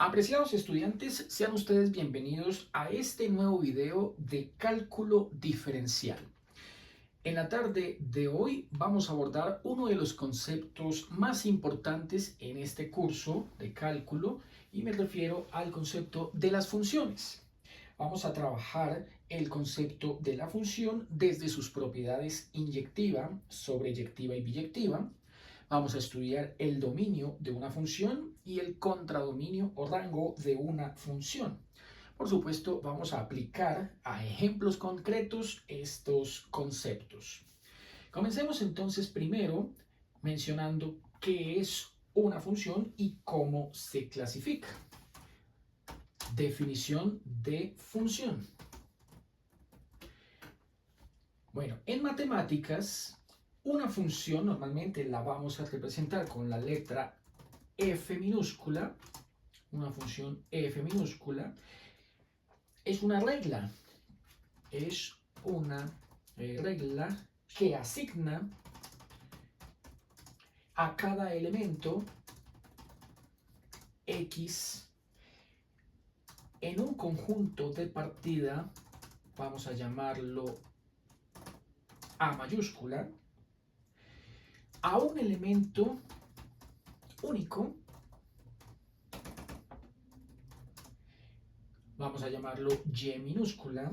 Apreciados estudiantes, sean ustedes bienvenidos a este nuevo video de cálculo diferencial. En la tarde de hoy vamos a abordar uno de los conceptos más importantes en este curso de cálculo y me refiero al concepto de las funciones. Vamos a trabajar el concepto de la función desde sus propiedades inyectiva, sobreyectiva y biyectiva. Vamos a estudiar el dominio de una función y el contradominio o rango de una función. Por supuesto, vamos a aplicar a ejemplos concretos estos conceptos. Comencemos entonces primero mencionando qué es una función y cómo se clasifica. Definición de función. Bueno, en matemáticas, una función normalmente la vamos a representar con la letra f minúscula. Una función f minúscula es una regla. Es una regla que asigna a cada elemento x en un conjunto de partida, vamos a llamarlo A mayúscula, a un elemento único, vamos a llamarlo Y minúscula,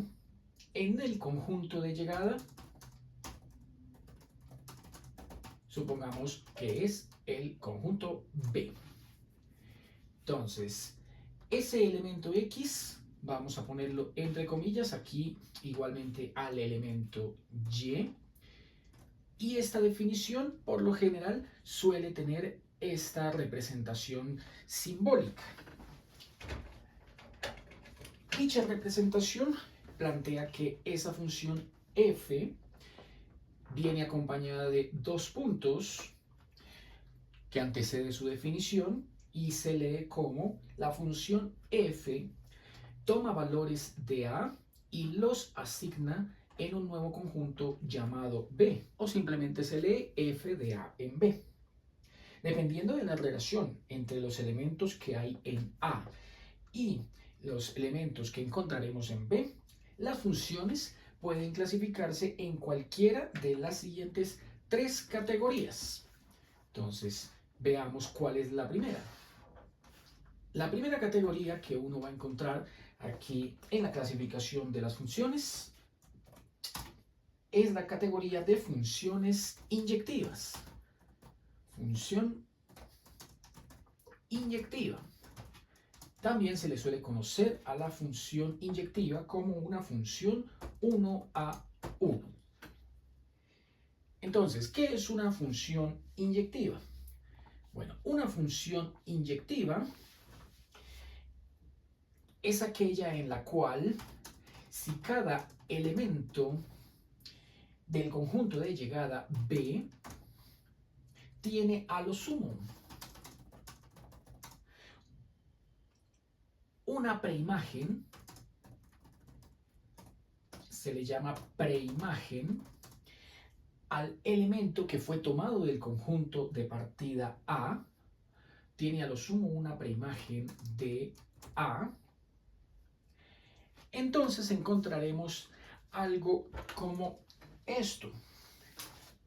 en el conjunto de llegada, supongamos que es el conjunto B. Entonces, ese elemento X, vamos a ponerlo entre comillas aquí igualmente al elemento Y. Y esta definición, por lo general, suele tener esta representación simbólica. Dicha representación plantea que esa función f viene acompañada de dos puntos que antecede su definición y se lee como la función f toma valores de A y los asigna en un nuevo conjunto llamado B, o simplemente se lee f de A en B. Dependiendo de la relación entre los elementos que hay en A y los elementos que encontraremos en B, las funciones pueden clasificarse en cualquiera de las siguientes tres categorías. Entonces, veamos cuál es la primera. La primera categoría que uno va a encontrar aquí en la clasificación de las funciones es la categoría de funciones inyectivas. Función inyectiva. También se le suele conocer a la función inyectiva como una función 1 a 1. Entonces, ¿qué es una función inyectiva? Bueno, una función inyectiva es aquella en la cual si cada elemento del conjunto de llegada B tiene a lo sumo una preimagen, se le llama preimagen, al elemento que fue tomado del conjunto de partida A, tiene a lo sumo una preimagen de A, entonces encontraremos algo como esto.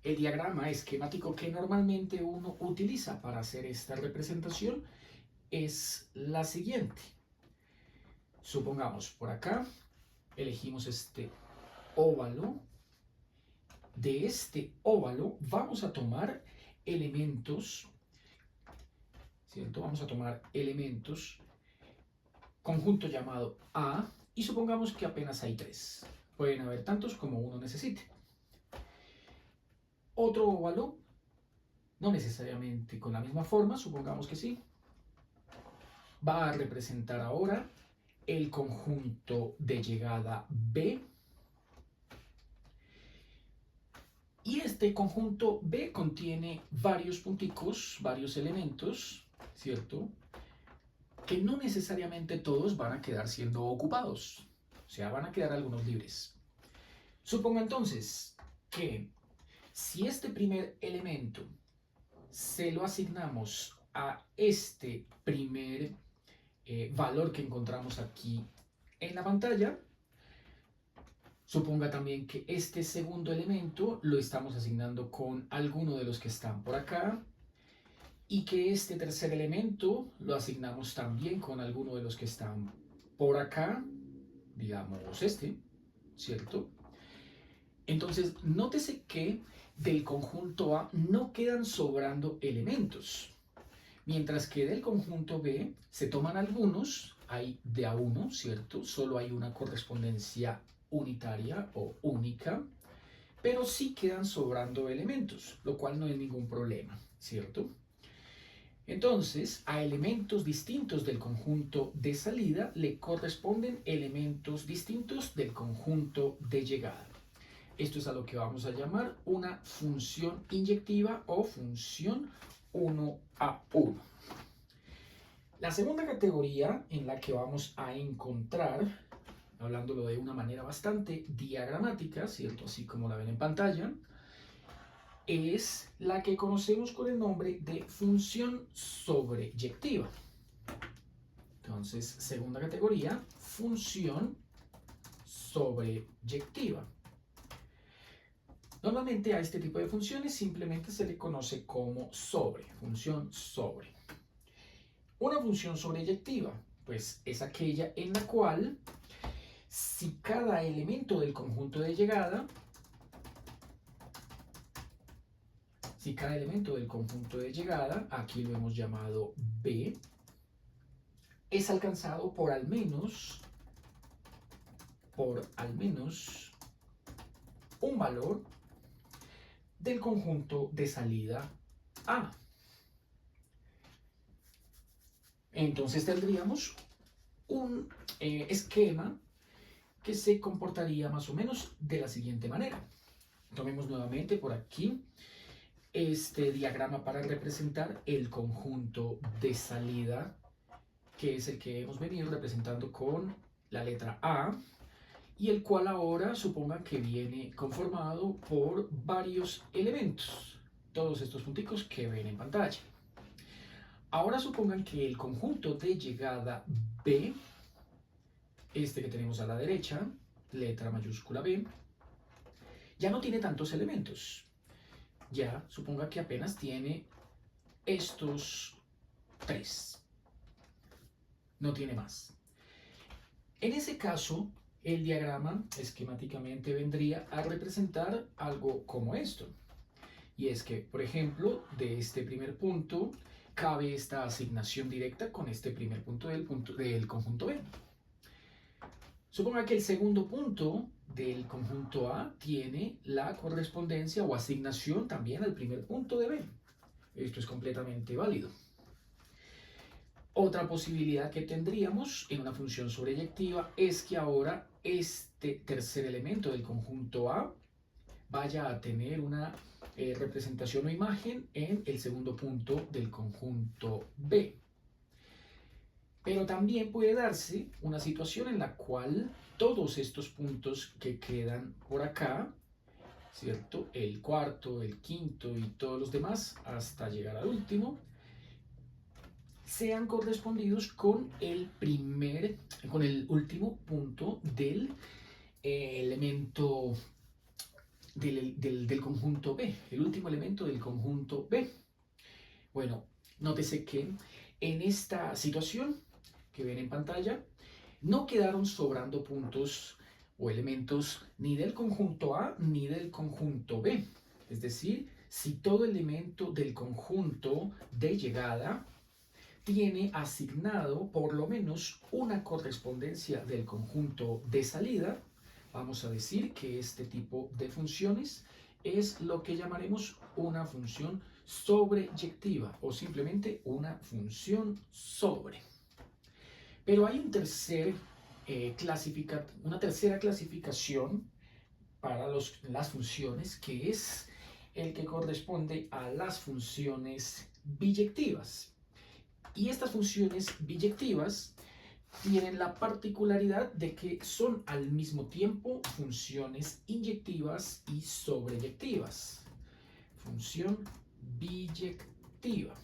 El diagrama esquemático que normalmente uno utiliza para hacer esta representación es la siguiente. Supongamos por acá, elegimos este óvalo. De este óvalo vamos a tomar elementos, ¿cierto? Vamos a tomar elementos, conjunto llamado A, y supongamos que apenas hay tres. Pueden haber tantos como uno necesite. Otro óvalo, no necesariamente con la misma forma, supongamos que sí, va a representar ahora el conjunto de llegada B. Y este conjunto B contiene varios punticos, varios elementos, ¿cierto? Que no necesariamente todos van a quedar siendo ocupados. O sea, van a quedar algunos libres. Suponga entonces que si este primer elemento se lo asignamos a este primer valor que encontramos aquí en la pantalla. Suponga también que este segundo elemento lo estamos asignando con alguno de los que están por acá y que este tercer elemento lo asignamos también con alguno de los que están por acá, digamos este, ¿cierto? Entonces, nótese que del conjunto A no quedan sobrando elementos, mientras que del conjunto B se toman algunos, hay de a uno, ¿cierto? Solo hay una correspondencia unitaria o única, pero sí quedan sobrando elementos, lo cual no es ningún problema, ¿cierto? Entonces, a elementos distintos del conjunto de salida le corresponden elementos distintos del conjunto de llegada. Esto es a lo que vamos a llamar una función inyectiva o función 1 a 1. La segunda categoría en la que vamos a encontrar, hablándolo de una manera bastante diagramática, ¿cierto? Así como la ven en pantalla, es la que conocemos con el nombre de función sobreyectiva. Entonces, segunda categoría, función sobreyectiva. Normalmente a este tipo de funciones simplemente se le conoce como sobre, función sobre. Una función sobreyectiva, pues es aquella en la cual si cada elemento del conjunto de llegada, aquí lo hemos llamado B, es alcanzado por al menos un valor del conjunto de salida A. Entonces tendríamos un esquema que se comportaría más o menos de la siguiente manera. Tomemos nuevamente por aquí este diagrama para representar el conjunto de salida, que es el que hemos venido representando con la letra A, y el cual ahora supongan que viene conformado por varios elementos, todos estos punticos que ven en pantalla. Ahora supongan que el conjunto de llegada B, este que tenemos a la derecha, letra mayúscula B, ya no tiene tantos elementos. Ya suponga que apenas tiene estos 3. No tiene más. En ese caso, el diagrama esquemáticamente vendría a representar algo como esto. Y es que, por ejemplo, de este primer punto cabe esta asignación directa con este primer punto del conjunto B. Suponga que el segundo punto del conjunto A tiene la correspondencia o asignación también al primer punto de B. Esto es completamente válido. Otra posibilidad que tendríamos en una función sobreyectiva es que ahora este tercer elemento del conjunto A vaya a tener una representación o imagen en el segundo punto del conjunto B. Pero también puede darse una situación en la cual todos estos puntos que quedan por acá, ¿cierto? El cuarto, el quinto y todos los demás hasta llegar al último, sean correspondidos con el último punto del elemento del conjunto B, el último elemento del conjunto B. Bueno, nótese que en esta situación que ven en pantalla, no quedaron sobrando puntos o elementos ni del conjunto A ni del conjunto B. Es decir, si todo elemento del conjunto de llegada tiene asignado por lo menos una correspondencia del conjunto de salida, vamos a decir que este tipo de funciones es lo que llamaremos una función sobreyectiva o simplemente una función sobre. Pero hay una tercera clasificación para las funciones, que es el que corresponde a las funciones biyectivas. Y estas funciones biyectivas tienen la particularidad de que son al mismo tiempo funciones inyectivas y sobreyectivas. Función biyectiva.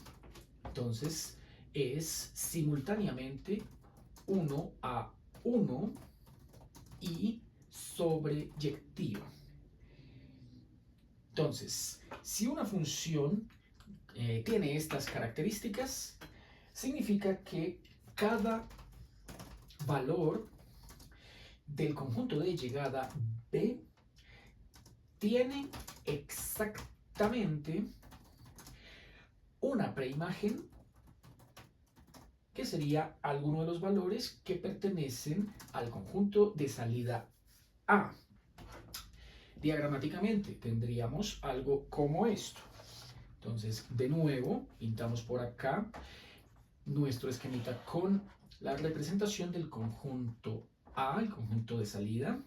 Entonces, es simultáneamente 1 a 1 y sobreyectiva. Entonces, si una función tiene estas características, significa que cada valor del conjunto de llegada B tiene exactamente una preimagen que sería alguno de los valores que pertenecen al conjunto de salida A. Diagramáticamente tendríamos algo como esto. Entonces, de nuevo, pintamos por acá nuestro esquemita con la representación del conjunto A, el conjunto de salida.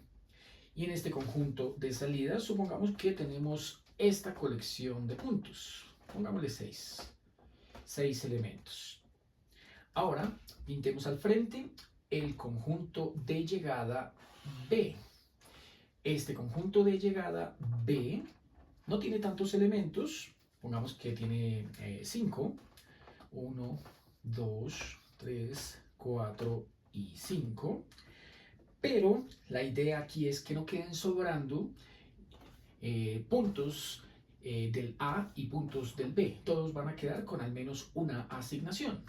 Y en este conjunto de salida, supongamos que tenemos esta colección de puntos. Pongámosle 6 elementos. Ahora, pintemos al frente el conjunto de llegada B. Este conjunto de llegada B no tiene tantos elementos. Pongamos que tiene 5. 1, 2, 3, 4 y 5. Pero la idea aquí es que no queden sobrando puntos del A y puntos del B. Todos van a quedar con al menos una asignación.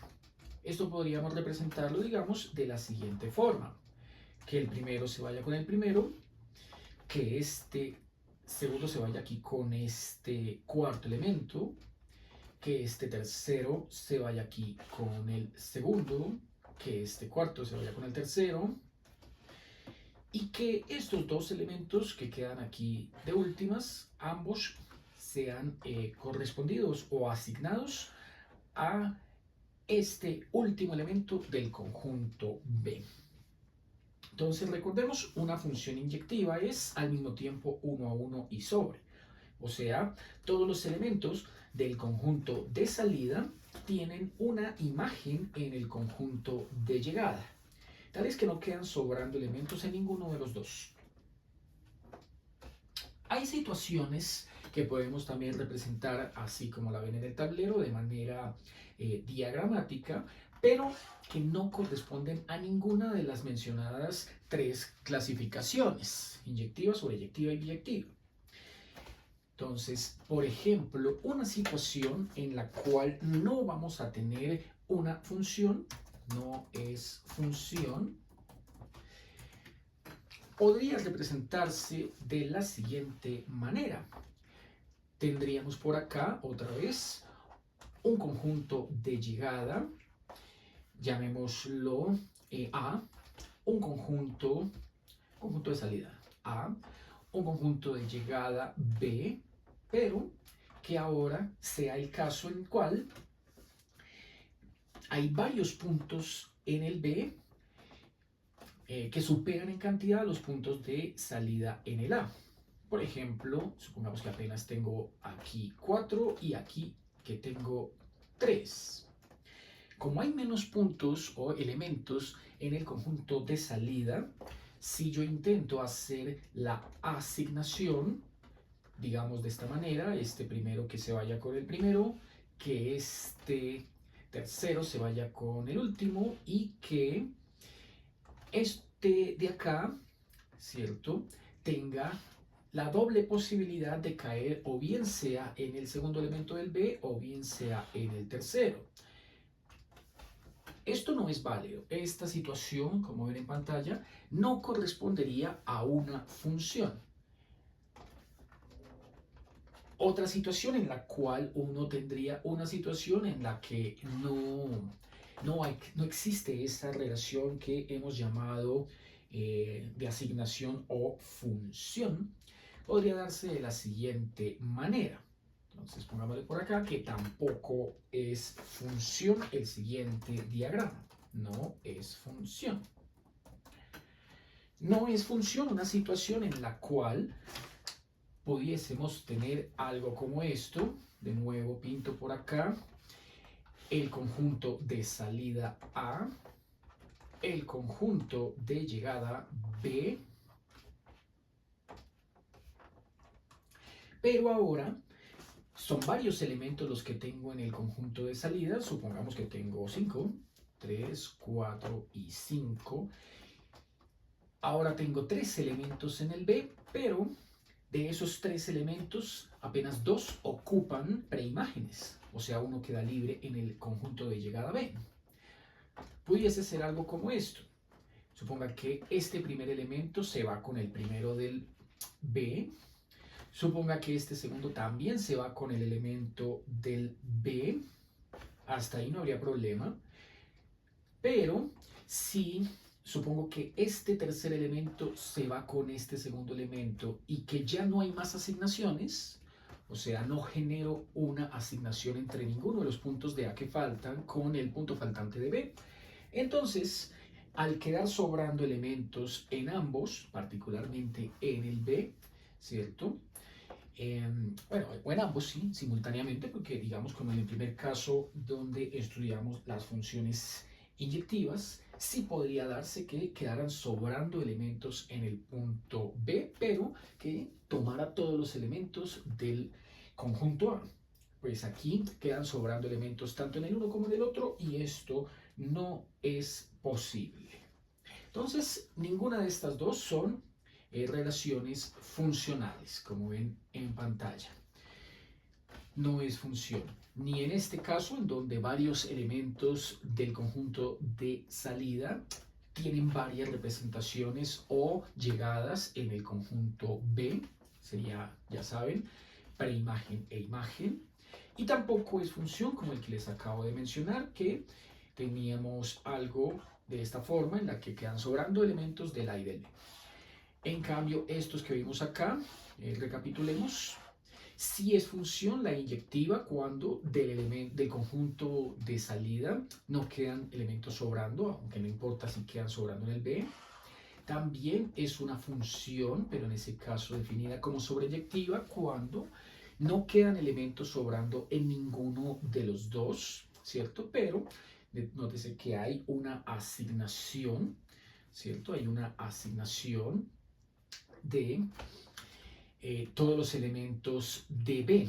Esto podríamos representarlo, digamos, de la siguiente forma. Que el primero se vaya con el primero, que este segundo se vaya aquí con este cuarto elemento, que este tercero se vaya aquí con el segundo, que este cuarto se vaya con el tercero, y que estos dos elementos que quedan aquí de últimas, ambos sean correspondidos o asignados a este último elemento del conjunto B. Entonces recordemos, una función inyectiva es al mismo tiempo 1 a 1 y sobre. O sea, todos los elementos del conjunto de salida tienen una imagen en el conjunto de llegada. Tal es que no quedan sobrando elementos en ninguno de los dos. Hay situaciones que podemos también representar así como la ven en el tablero de manera diagramática, pero que no corresponden a ninguna de las mencionadas 3 clasificaciones: inyectiva, sobreyectiva y biyectiva. Entonces, por ejemplo, una situación en la cual no vamos a tener una función, no es función, podría representarse de la siguiente manera. Tendríamos por acá, otra vez, un conjunto de llegada, llamémoslo A, un conjunto de salida A, un conjunto de llegada B, pero que ahora sea el caso en el cual hay varios puntos en el B que superan en cantidad los puntos de salida en el A. Por ejemplo, supongamos que apenas tengo aquí 4 y aquí que tengo 3. Como hay menos puntos o elementos en el conjunto de salida, si yo intento hacer la asignación, digamos de esta manera, este primero que se vaya con el primero, que este tercero se vaya con el último y que este de acá, ¿cierto?, tenga la doble posibilidad de caer o bien sea en el segundo elemento del B o bien sea en el tercero. Esto no es válido. Esta situación, como ven en pantalla, no correspondería a una función. Otra situación en la cual uno tendría una situación en la que no existe esa relación que hemos llamado de asignación o función, podría darse de la siguiente manera. Entonces pongámosle por acá que tampoco es función el siguiente diagrama. No es función. No es función una situación en la cual pudiésemos tener algo como esto. De nuevo pinto por acá el conjunto de salida A, el conjunto de llegada B, pero ahora Son varios elementos los que tengo en el conjunto de salida. Supongamos que tengo 5, 3, 4 y 5. Ahora tengo 3 elementos en el B, pero de esos 3 elementos, apenas 2 ocupan preimágenes. O sea, uno queda libre en el conjunto de llegada B. Pudiese ser algo como esto. Suponga que este primer elemento se va con el primero del B. Suponga que este segundo también se va con el elemento del B. Hasta ahí no habría problema. Pero si supongo que este tercer elemento se va con este segundo elemento y que ya no hay más asignaciones, o sea, no genero una asignación entre ninguno de los puntos de A que faltan con el punto faltante de B, entonces, al quedar sobrando elementos en ambos, particularmente en el B, ¿cierto? Bueno, o en ambos sí, simultáneamente, porque digamos como en el primer caso donde estudiamos las funciones inyectivas, sí podría darse que quedaran sobrando elementos en el punto B, pero que tomara todos los elementos del conjunto A. Pues aquí quedan sobrando elementos tanto en el uno como en el otro y esto no es posible. Entonces, ninguna de estas dos son relaciones funcionales, como ven en pantalla. No es función, ni en este caso en donde varios elementos del conjunto de salida tienen varias representaciones o llegadas en el conjunto B, sería, ya saben, preimagen e imagen, y tampoco es función como el que les acabo de mencionar, que teníamos algo de esta forma en la que quedan sobrando elementos del A y del B. En cambio, estos que vimos acá, recapitulemos, sí es función la inyectiva cuando del conjunto de salida no quedan elementos sobrando, aunque no importa si quedan sobrando en el B. También es una función, pero en ese caso definida como sobreyectiva, cuando no quedan elementos sobrando en ninguno de los dos, ¿cierto? Pero nótese que hay una asignación, ¿cierto? Hay una asignación de todos los elementos de B,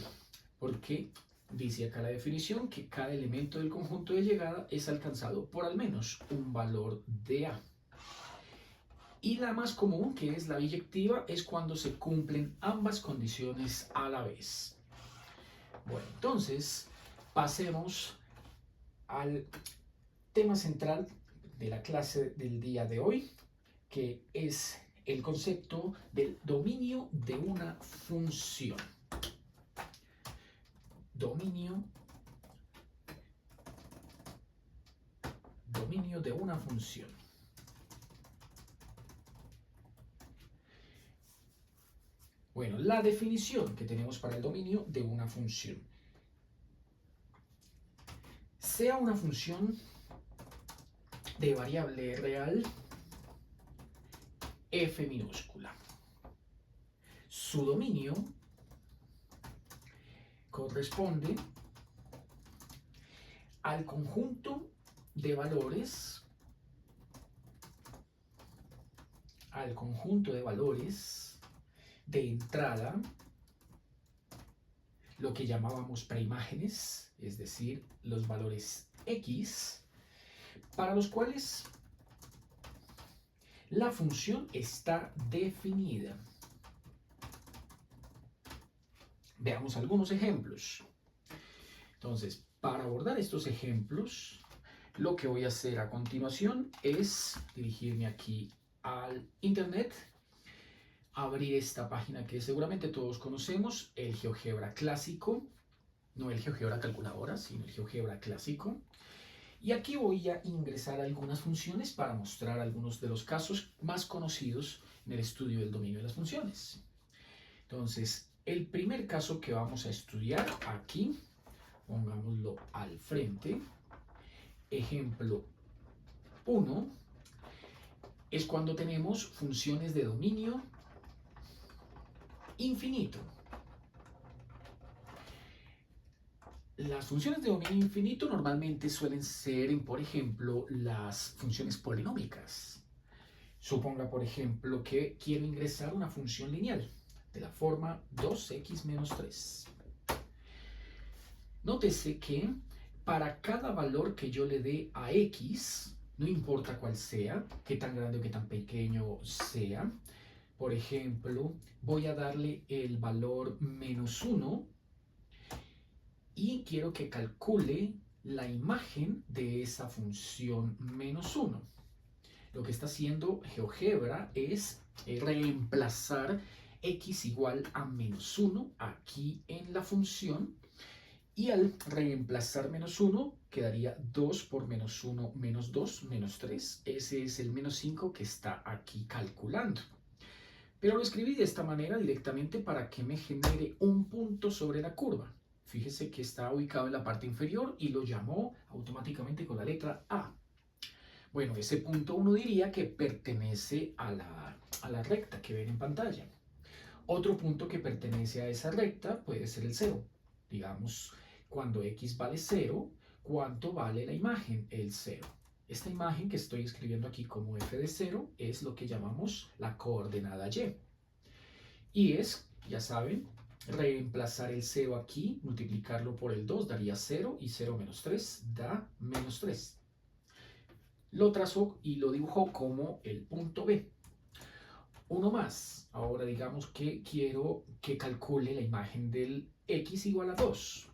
porque dice acá la definición que cada elemento del conjunto de llegada es alcanzado por al menos un valor de A. Y la más común, que es la biyectiva, es cuando se cumplen ambas condiciones a la vez. Bueno, entonces pasemos al tema central de la clase del día de hoy, que es el concepto del dominio de una función. Dominio de una función. Bueno, la definición que tenemos para el dominio de una función. Sea una función de variable real f minúscula. Su dominio corresponde al conjunto de valores, de entrada, lo que llamábamos preimágenes, es decir, los valores x, para los cuales la función está definida. Veamos algunos ejemplos. Entonces, para abordar estos ejemplos, lo que voy a hacer a continuación es dirigirme aquí al internet, abrir esta página que seguramente todos conocemos, el GeoGebra clásico, no el GeoGebra calculadora, sino el GeoGebra clásico. Y aquí voy a ingresar algunas funciones para mostrar algunos de los casos más conocidos en el estudio del dominio de las funciones. Entonces, el primer caso que vamos a estudiar aquí, pongámoslo al frente, ejemplo 1, es cuando tenemos funciones de dominio infinito. Las funciones de dominio infinito normalmente suelen ser, por ejemplo, las funciones polinómicas. Suponga, por ejemplo, que quiero ingresar una función lineal de la forma 2x menos 3. Nótese que para cada valor que yo le dé a X, no importa cuál sea, qué tan grande o qué tan pequeño sea, por ejemplo, voy a darle el valor -1 y quiero que calcule la imagen de esa función -1. Lo que está haciendo GeoGebra es reemplazar x igual a -1 aquí en la función, y al reemplazar -1 quedaría 2 por -1 menos 2, menos 3. Ese es el -5 que está aquí calculando. Pero lo escribí de esta manera directamente para que me genere un punto sobre la curva. Fíjese que está ubicado en la parte inferior y lo llamó automáticamente con la letra A. Bueno, ese punto uno diría que pertenece a la recta que ven en pantalla. Otro punto que pertenece a esa recta puede ser el 0. Digamos, cuando x vale 0, ¿cuánto vale la imagen? El 0. Esta imagen que estoy escribiendo aquí como f de 0 es lo que llamamos la coordenada y. Y es, ya saben, reemplazar el 0 aquí, multiplicarlo por el 2 daría 0, y 0 menos 3 da menos 3. Lo trazó y lo dibujó como el punto B. Uno más. Ahora digamos que quiero que calcule la imagen del x igual a 2.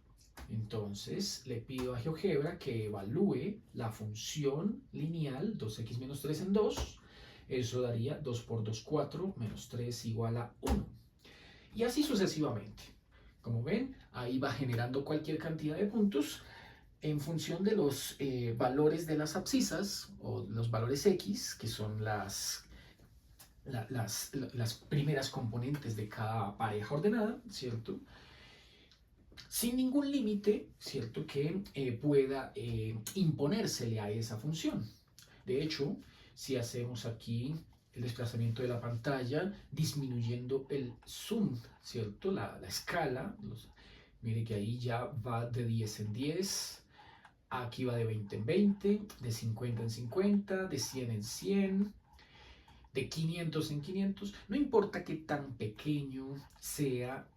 Entonces le pido a GeoGebra que evalúe la función lineal 2x menos 3 en 2. Eso daría 2 por 2, 4, menos 3 igual a 1. Y así sucesivamente. Como ven, ahí va generando cualquier cantidad de puntos en función de los valores de las abscisas o los valores x, que son las primeras componentes de cada pareja ordenada, ¿cierto? Sin ningún límite, ¿cierto? Que pueda imponérsele a esa función. De hecho, si hacemos aquí el desplazamiento de la pantalla, disminuyendo el zoom, ¿cierto? La escala, mire que ahí ya va de 10 en 10, aquí va de 20 en 20, de 50 en 50, de 100 en 100, de 500 en 500, no importa qué tan pequeño sea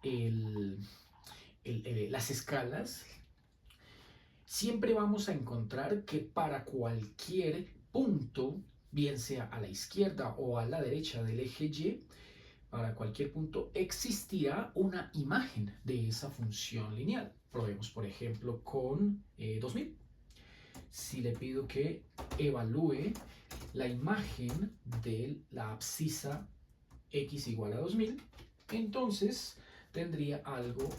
las escalas, siempre vamos a encontrar que para cualquier punto, bien sea a la izquierda o a la derecha del eje Y, para cualquier punto existirá una imagen de esa función lineal. Probemos, por ejemplo, con 2000. Si le pido que evalúe la imagen de la abscisa x igual a 2000, entonces tendría algo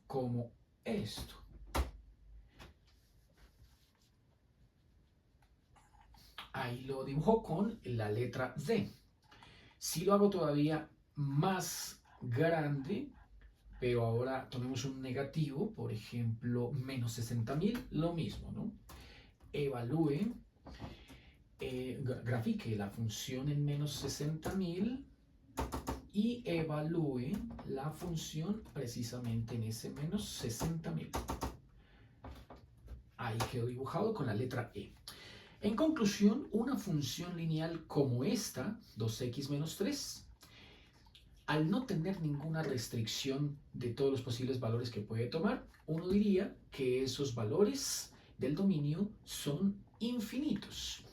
como esto. Ahí lo dibujó con la letra D. Si lo hago todavía más grande, pero ahora tomemos un negativo, por ejemplo, menos 60.000, lo mismo, ¿no? Evalúe, grafique la función en menos 60.000 y evalúe la función precisamente en ese menos 60.000. Ahí quedó dibujado con la letra E. En conclusión, una función lineal como esta, 2x menos 3, al no tener ninguna restricción de todos los posibles valores que puede tomar, uno diría que esos valores del dominio son infinitos.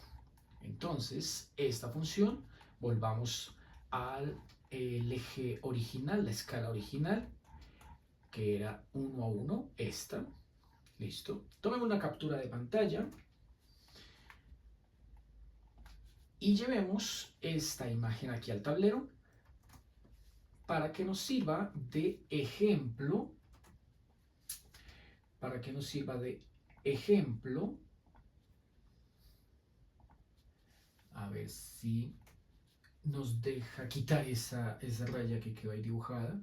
Entonces, esta función, volvamos al eje original, la escala original, que era 1 a 1, esta. Listo. Tomemos una captura de pantalla y llevemos esta imagen aquí al tablero para que nos sirva de ejemplo, a ver si nos deja quitar esa raya que quedó ahí dibujada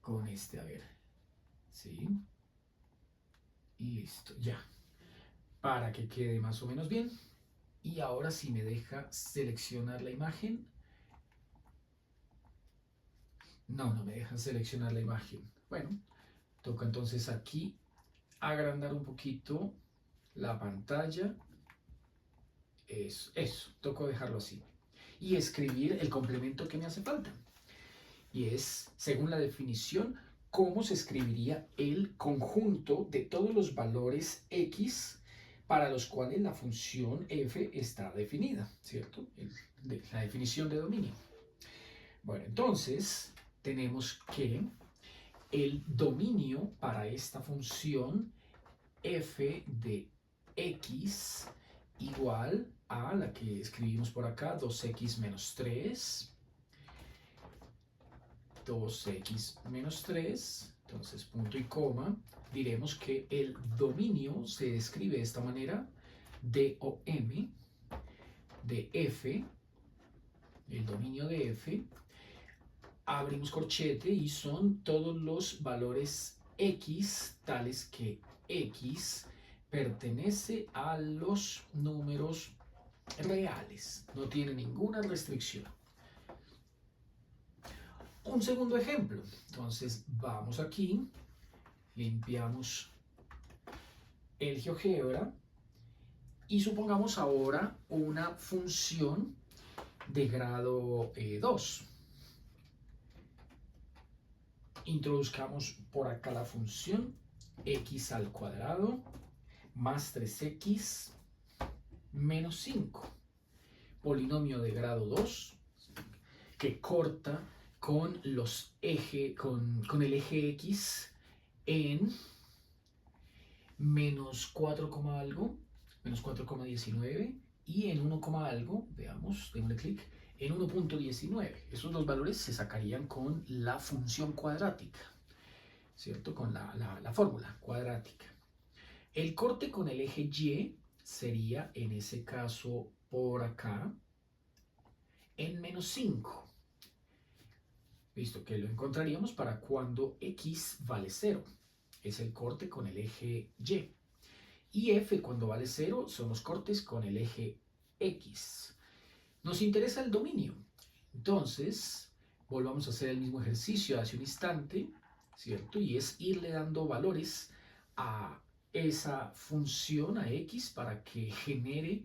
con este, a ver, ¿sí? Listo, ya, para que quede más o menos bien. Y ahora sí me deja seleccionar la imagen. No me deja seleccionar la imagen. Bueno, toca entonces aquí agrandar un poquito la pantalla. Eso, toco dejarlo así. Y escribir el complemento que me hace falta. Y es, según la definición, cómo se escribiría el conjunto de todos los valores x para los cuales la función f está definida, ¿cierto? La definición de dominio. Bueno, entonces tenemos que el dominio para esta función f de x igual a la que escribimos por acá, 2x menos 3, 2x menos 3, entonces punto y coma, diremos que el dominio se describe de esta manera, DOM de f, el dominio de f, abrimos corchete y son todos los valores x tales que x pertenece a los números reales, no tiene ninguna restricción. Un segundo ejemplo, entonces vamos aquí, limpiamos el GeoGebra y supongamos ahora una función de grado 2. Introduzcamos por acá la función x al cuadrado más 3x menos 5, polinomio de grado 2 que corta con el eje x en menos 4, algo, menos 4,19 y en 1, algo, veamos, démosle clic, en 1.19. Esos dos valores se sacarían con la función cuadrática, ¿cierto? Con la fórmula cuadrática. El corte con el eje y sería, en ese caso, por acá, en menos 5. Listo, que lo encontraríamos para cuando x vale 0. Es el corte con el eje y. Y f cuando vale 0 son los cortes con el eje x. Nos interesa el dominio. Entonces, volvamos a hacer el mismo ejercicio de hace un instante, ¿cierto? Y es irle dando valores a esa función, a x, para que genere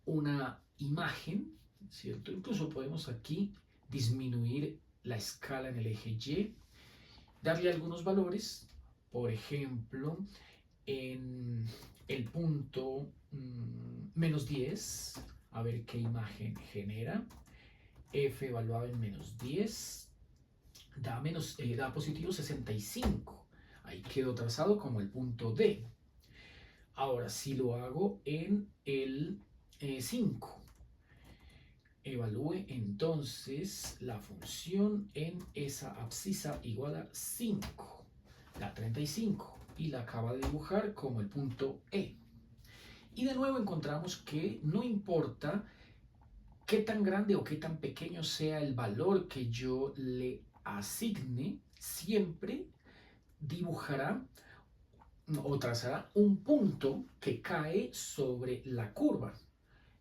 una imagen, ¿cierto? Incluso podemos aquí disminuir la escala en el eje y, darle algunos valores, por ejemplo, en el punto menos 10, a ver qué imagen genera. F evaluado en menos 10 da positivo 65. Ahí quedó trazado como el punto D. Ahora, si lo hago en el 5, evalúe entonces la función en esa abscisa igual a 5, da 35 y la acaba de dibujar como el punto E. Y de nuevo encontramos que no importa qué tan grande o qué tan pequeño sea el valor que yo le asigne, siempre dibujará o trazará un punto que cae sobre la curva.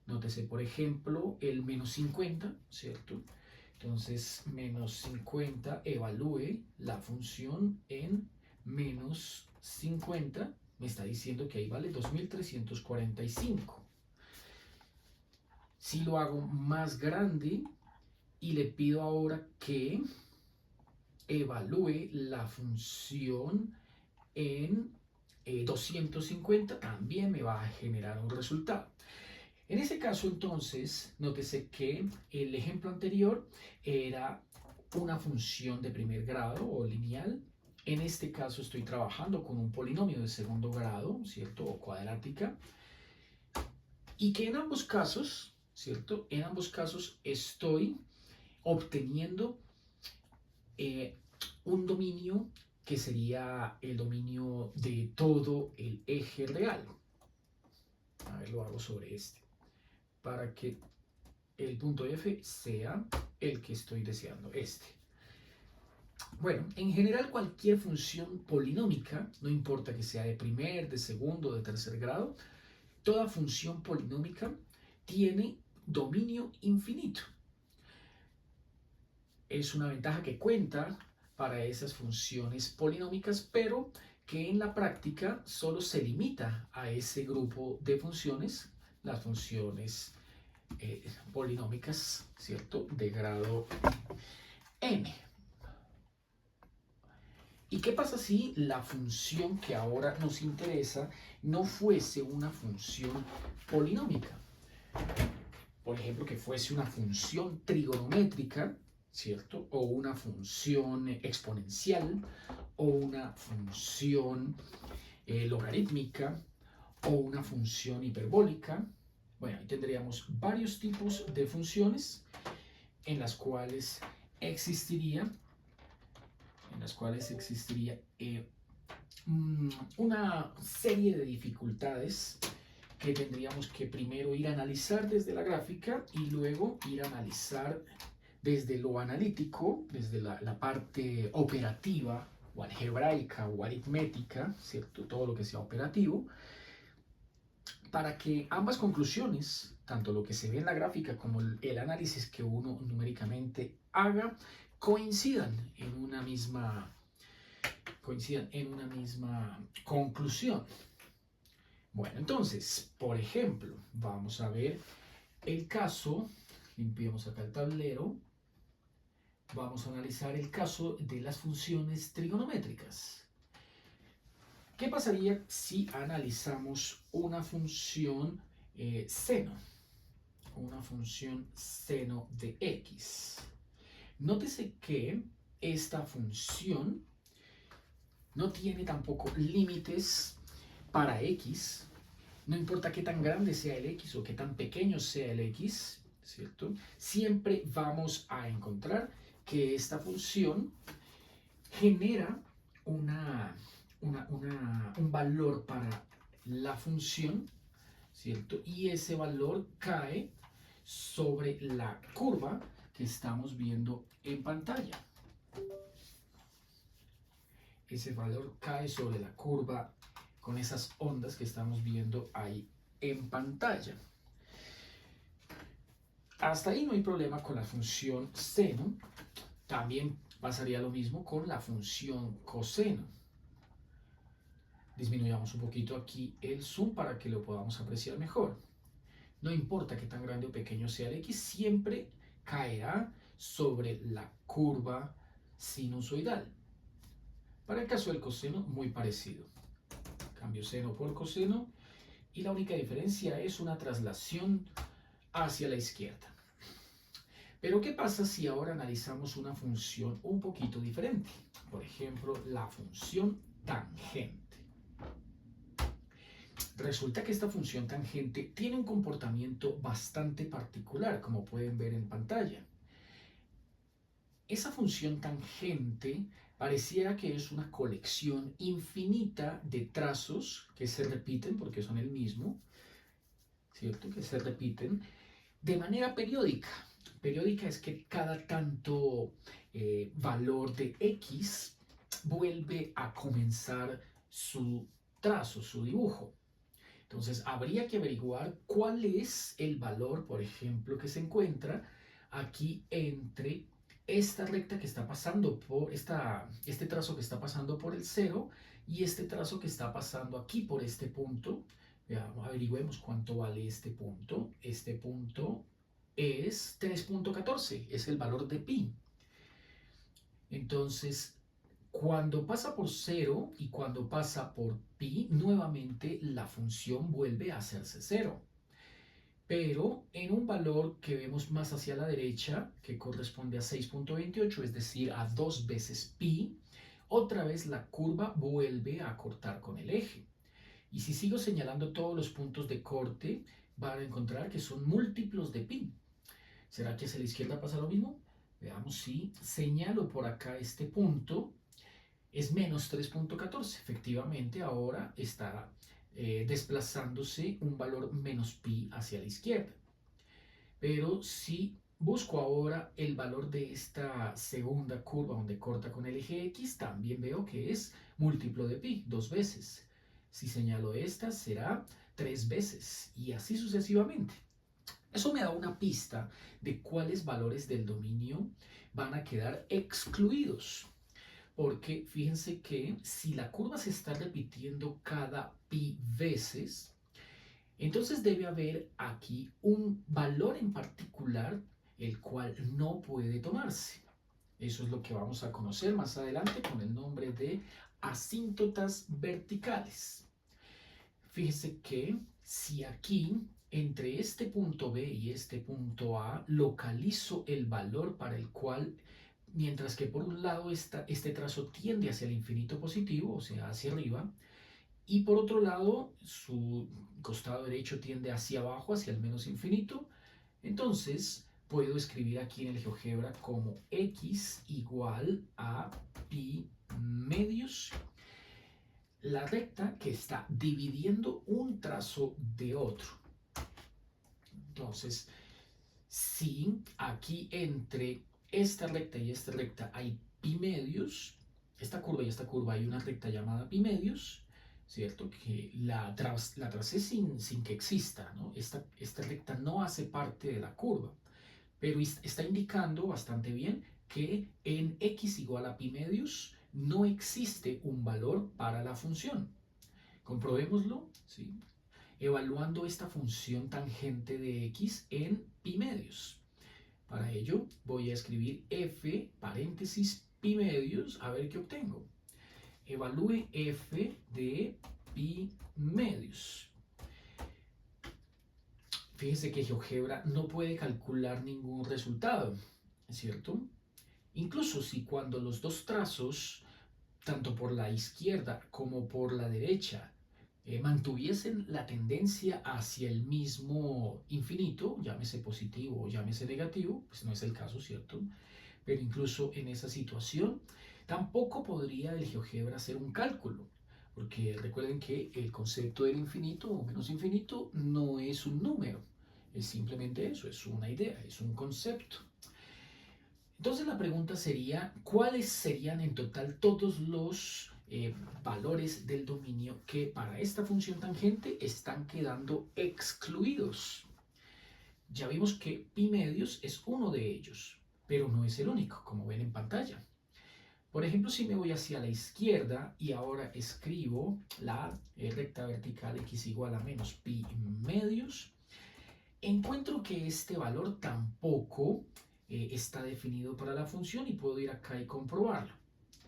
Nótese, por ejemplo, el menos 50, ¿cierto? Entonces, menos 50, evalúe la función en menos 50. Me está diciendo que ahí vale 2345. Si lo hago más grande y le pido ahora que evalúe la función en 250, también me va a generar un resultado. En ese caso, entonces, nótese que el ejemplo anterior era una función de primer grado o lineal. En este caso estoy trabajando con un polinomio de segundo grado, ¿cierto? O cuadrática. Y que en ambos casos, ¿cierto? En ambos casos estoy obteniendo un dominio que sería el dominio de todo el eje real. A ver, lo hago sobre este, para que el punto F sea el que estoy deseando, este. Bueno, en general cualquier función polinómica, no importa que sea de primer, de segundo, de tercer grado, toda función polinómica tiene dominio infinito. Es una ventaja que cuenta para esas funciones polinómicas, pero que en la práctica solo se limita a ese grupo de funciones, las funciones polinómicas, ¿cierto? De grado n. ¿Y qué pasa si la función que ahora nos interesa no fuese una función polinómica? Por ejemplo, que fuese una función trigonométrica, ¿cierto? O una función exponencial, o una función logarítmica, o una función hiperbólica. Bueno, ahí tendríamos varios tipos de funciones en las cuales existiría, una serie de dificultades que tendríamos que primero ir a analizar desde la gráfica y luego ir a analizar desde lo analítico, desde la parte operativa o algebraica o aritmética, ¿cierto? Todo lo que sea operativo, para que ambas conclusiones, tanto lo que se ve en la gráfica como el análisis que uno numéricamente haga, coincidan en una misma conclusión. Bueno, entonces, por ejemplo, vamos a ver el caso, limpiemos acá el tablero, vamos a analizar el caso de las funciones trigonométricas. ¿Qué pasaría si analizamos una función seno? Una función seno de x. Nótese que esta función no tiene tampoco límites para x. No importa qué tan grande sea el x o qué tan pequeño sea el x, ¿cierto? Siempre vamos a encontrar que esta función genera un valor para la función, ¿cierto? Y ese valor cae sobre la curva que estamos viendo en pantalla. Ese valor cae sobre la curva con esas ondas que estamos viendo ahí en pantalla. Hasta ahí no hay problema con la función seno. También pasaría lo mismo con la función coseno. Disminuyamos un poquito aquí el zoom para que lo podamos apreciar mejor. No importa qué tan grande o pequeño sea el x, siempre caerá sobre la curva sinusoidal. Para el caso del coseno, muy parecido. Cambio seno por coseno y la única diferencia es una traslación hacia la izquierda. Pero ¿qué pasa si ahora analizamos una función un poquito diferente? Por ejemplo, la función tangente. Resulta que esta función tangente tiene un comportamiento bastante particular, como pueden ver en pantalla. Esa función tangente pareciera que es una colección infinita de trazos que se repiten, porque son el mismo, ¿cierto? Que se repiten de manera periódica. Periódica es que cada tanto valor de x vuelve a comenzar su trazo, su dibujo. Entonces, habría que averiguar cuál es el valor, por ejemplo, que se encuentra aquí entre esta recta que está pasando por este trazo que está pasando por el 0 y este trazo que está pasando aquí por este punto. Veamos, averigüemos cuánto vale este punto. Este punto es 3.14, es el valor de pi. Entonces, cuando pasa por 0 y cuando pasa por pi, nuevamente la función vuelve a hacerse 0. Pero en un valor que vemos más hacia la derecha, que corresponde a 6.28, es decir, a 2 veces pi, otra vez la curva vuelve a cortar con el eje. Y si sigo señalando todos los puntos de corte, van a encontrar que son múltiplos de pi. ¿Será que hacia la izquierda pasa lo mismo? Veamos si señalo por acá este punto. Es menos 3.14. Efectivamente, ahora está desplazándose un valor menos pi hacia la izquierda. Pero si busco ahora el valor de esta segunda curva donde corta con el eje X, también veo que es múltiplo de pi, 2 veces. Si señalo esta, será 3 veces y así sucesivamente. Eso me da una pista de cuáles valores del dominio van a quedar excluidos. Porque fíjense que si la curva se está repitiendo cada pi veces, entonces debe haber aquí un valor en particular el cual no puede tomarse. Eso es lo que vamos a conocer más adelante con el nombre de asíntotas verticales. Fíjese que si aquí entre este punto B y este punto A localizo el valor para el cual, mientras que por un lado este trazo tiende hacia el infinito positivo, o sea, hacia arriba, y por otro lado su costado derecho tiende hacia abajo, hacia el menos infinito, entonces puedo escribir aquí en el GeoGebra como x igual a pi medios la recta que está dividiendo un trazo de otro. Entonces, si aquí entre esta recta y esta recta hay pi medios, esta curva y esta curva hay una recta llamada pi medios, ¿cierto? Que la tracé sin que exista, ¿no? Esta recta no hace parte de la curva, pero está indicando bastante bien que en x igual a pi medios no existe un valor para la función. Comprobémoslo, ¿sí? Evaluando esta función tangente de x en pi medios. Para ello voy a escribir f paréntesis pi medios a ver qué obtengo. Evalúe f de pi medios. Fíjese que GeoGebra no puede calcular ningún resultado, ¿cierto? Incluso si cuando los dos trazos, tanto por la izquierda como por la derecha, mantuviesen la tendencia hacia el mismo infinito, llámese positivo o llámese negativo, pues no es el caso, ¿cierto? Pero incluso en esa situación, tampoco podría el GeoGebra hacer un cálculo, porque recuerden que el concepto del infinito o menos infinito no es un número, es simplemente eso, es una idea, es un concepto. Entonces la pregunta sería, ¿cuáles serían en total todos los valores del dominio que para esta función tangente están quedando excluidos? Ya vimos que pi medios es uno de ellos, pero no es el único, como ven en pantalla. Por ejemplo, si me voy hacia la izquierda y ahora escribo la recta vertical x igual a menos pi medios, encuentro que este valor tampoco está definido para la función y puedo ir acá y comprobarlo.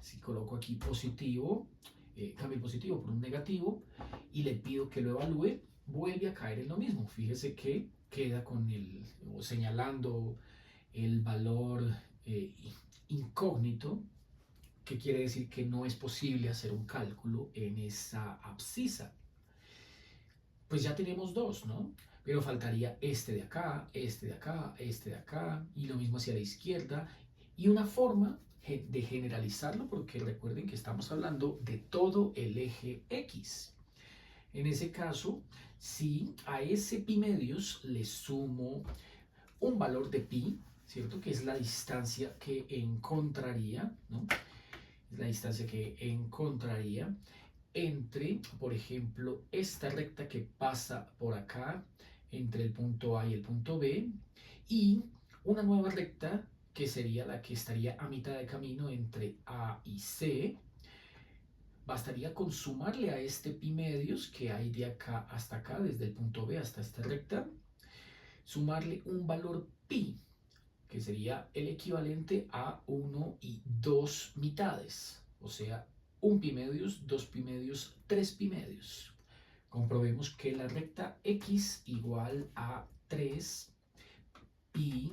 Si coloco aquí positivo, cambio el positivo por un negativo y le pido que lo evalúe, vuelve a caer en lo mismo. Fíjese que queda con o señalando el valor incógnito, que quiere decir que no es posible hacer un cálculo en esa abscisa. Pues ya tenemos dos, ¿no? Pero faltaría este de acá, este de acá, este de acá, y lo mismo hacia la izquierda, y una forma de generalizarlo, porque recuerden que estamos hablando de todo el eje X. En ese caso, si a ese pi medios le sumo un valor de pi, ¿cierto? Que es la distancia que encontraría, ¿no? Es la distancia que encontraría entre, por ejemplo, esta recta que pasa por acá, entre el punto A y el punto B, y una nueva recta que sería la que estaría a mitad de camino entre A y C. Bastaría con sumarle a este pi medios que hay de acá hasta acá, desde el punto B hasta esta recta, sumarle un valor pi, que sería el equivalente a 1 y 2 mitades, o sea, un pi medios, 2 pi medios, 3 pi medios. Comprobemos que la recta x igual a 3 pi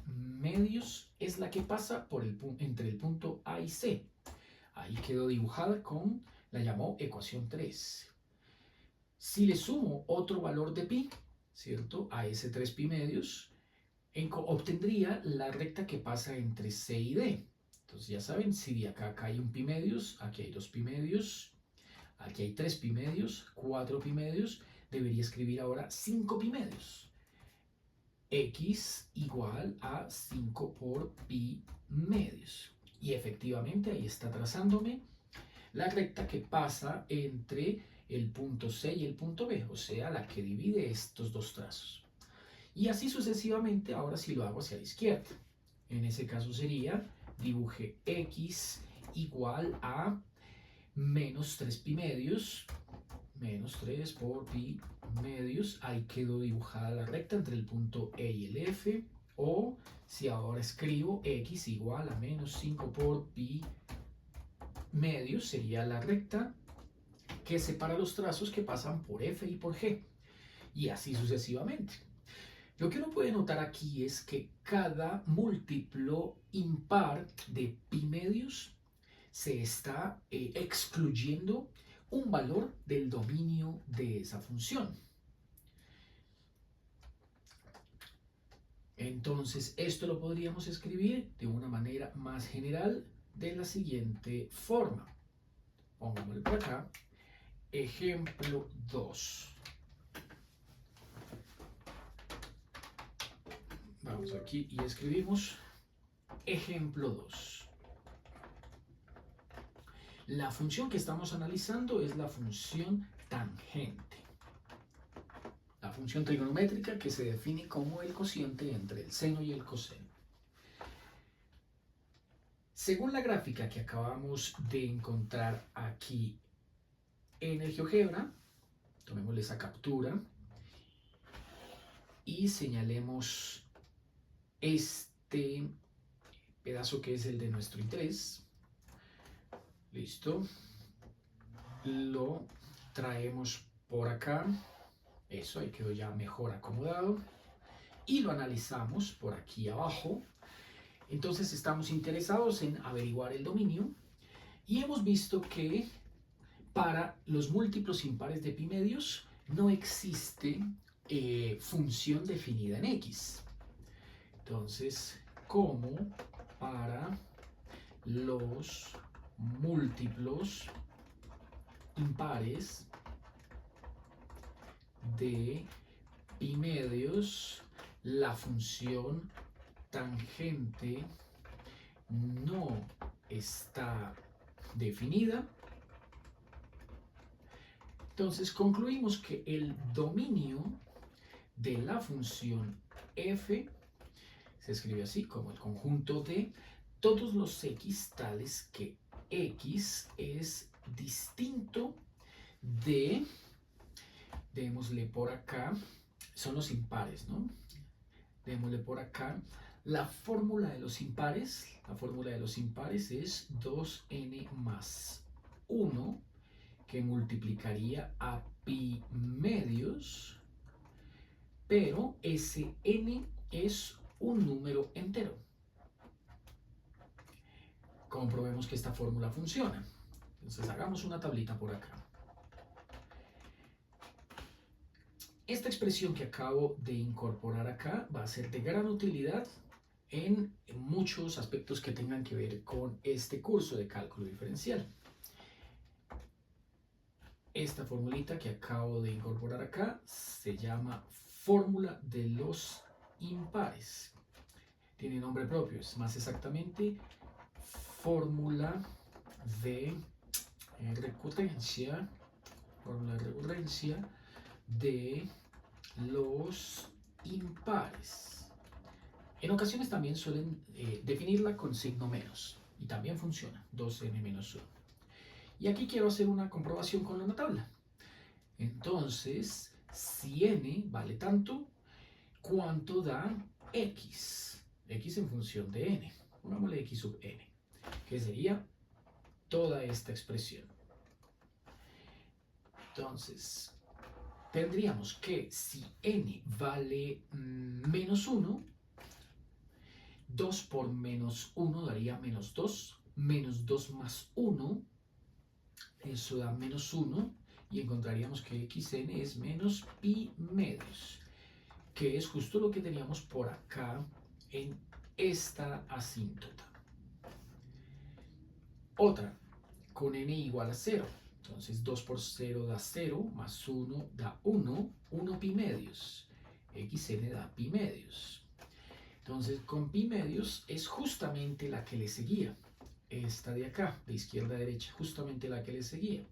medios es la que pasa entre el punto A y C. Ahí quedó dibujada con, la llamó ecuación 3. Si le sumo otro valor de pi, ¿cierto? A ese 3 pi medios, obtendría la recta que pasa entre C y D. Entonces ya saben, si de acá hay un pi medios, aquí hay 2 pi medios, aquí hay 3 pi medios, 4 pi medios, debería escribir ahora 5 pi medios. X igual a 5 por pi medios. Y efectivamente ahí está trazándome la recta que pasa entre el punto C y el punto B, o sea, la que divide estos dos trazos. Y así sucesivamente, ahora si lo hago hacia la izquierda. En ese caso sería, dibuje x igual a menos 3 pi medios, menos 3 por pi medios, ahí quedó dibujada la recta entre el punto E y el F, O si ahora escribo x igual a menos 5 por pi medios, sería la recta que separa los trazos que pasan por f y por g. Y así sucesivamente. Lo que uno puede notar aquí es que cada múltiplo impar de pi medios se está excluyendo un valor del dominio de esa función. Entonces, esto lo podríamos escribir de una manera más general de la siguiente forma. Pongámosle por acá, ejemplo 2. Vamos aquí y escribimos ejemplo 2. La función que estamos analizando es la función tangente. La función trigonométrica que se define como el cociente entre el seno y el coseno. Según la gráfica que acabamos de encontrar aquí en el GeoGebra, tomémosle esa captura y señalemos este pedazo que es el de nuestro interés. Listo. Lo traemos por acá. Eso, ahí quedó ya mejor acomodado. Y lo analizamos por aquí abajo. Entonces estamos interesados en averiguar el dominio. Y hemos visto que para los múltiplos impares de pi medios no existe función definida en x. Entonces, como para los múltiplos impares de pi medios, la función tangente no está definida. Entonces concluimos que el dominio de la función f se escribe así como el conjunto de todos los x tales que x es distinto de, démosle por acá, son los impares, ¿no? Démosle por acá la fórmula de los impares. La fórmula de los impares es 2n más 1, que multiplicaría a pi medios, pero ese n es un número entero. Comprobemos que esta fórmula funciona. Entonces hagamos una tablita por acá. Esta expresión que acabo de incorporar acá va a ser de gran utilidad en muchos aspectos que tengan que ver con este curso de cálculo diferencial. Esta formulita que acabo de incorporar acá se llama fórmula de los impares. Tiene nombre propio, es más exactamente fórmula de recurrencia, de los impares. En ocasiones también suelen definirla con signo menos y también funciona, 2n menos 1. Y aquí quiero hacer una comprobación con una tabla. Entonces, si n vale tanto, ¿cuánto da x? X en función de n. Pongámosle x sub n, que sería toda esta expresión. Entonces, tendríamos que si n vale menos 1, 2 por menos 1 daría menos 2, menos 2 más 1, eso da menos 1, y encontraríamos que xn es menos pi medios, que es justo lo que teníamos por acá en esta asíntota. Otra, con n igual a 0. Entonces 2 por 0 da 0, más 1 da 1, 1 pi medios. Xn da pi medios. Entonces con pi medios es justamente la que le seguía. Esta de acá, de izquierda a derecha, justamente la que le seguía.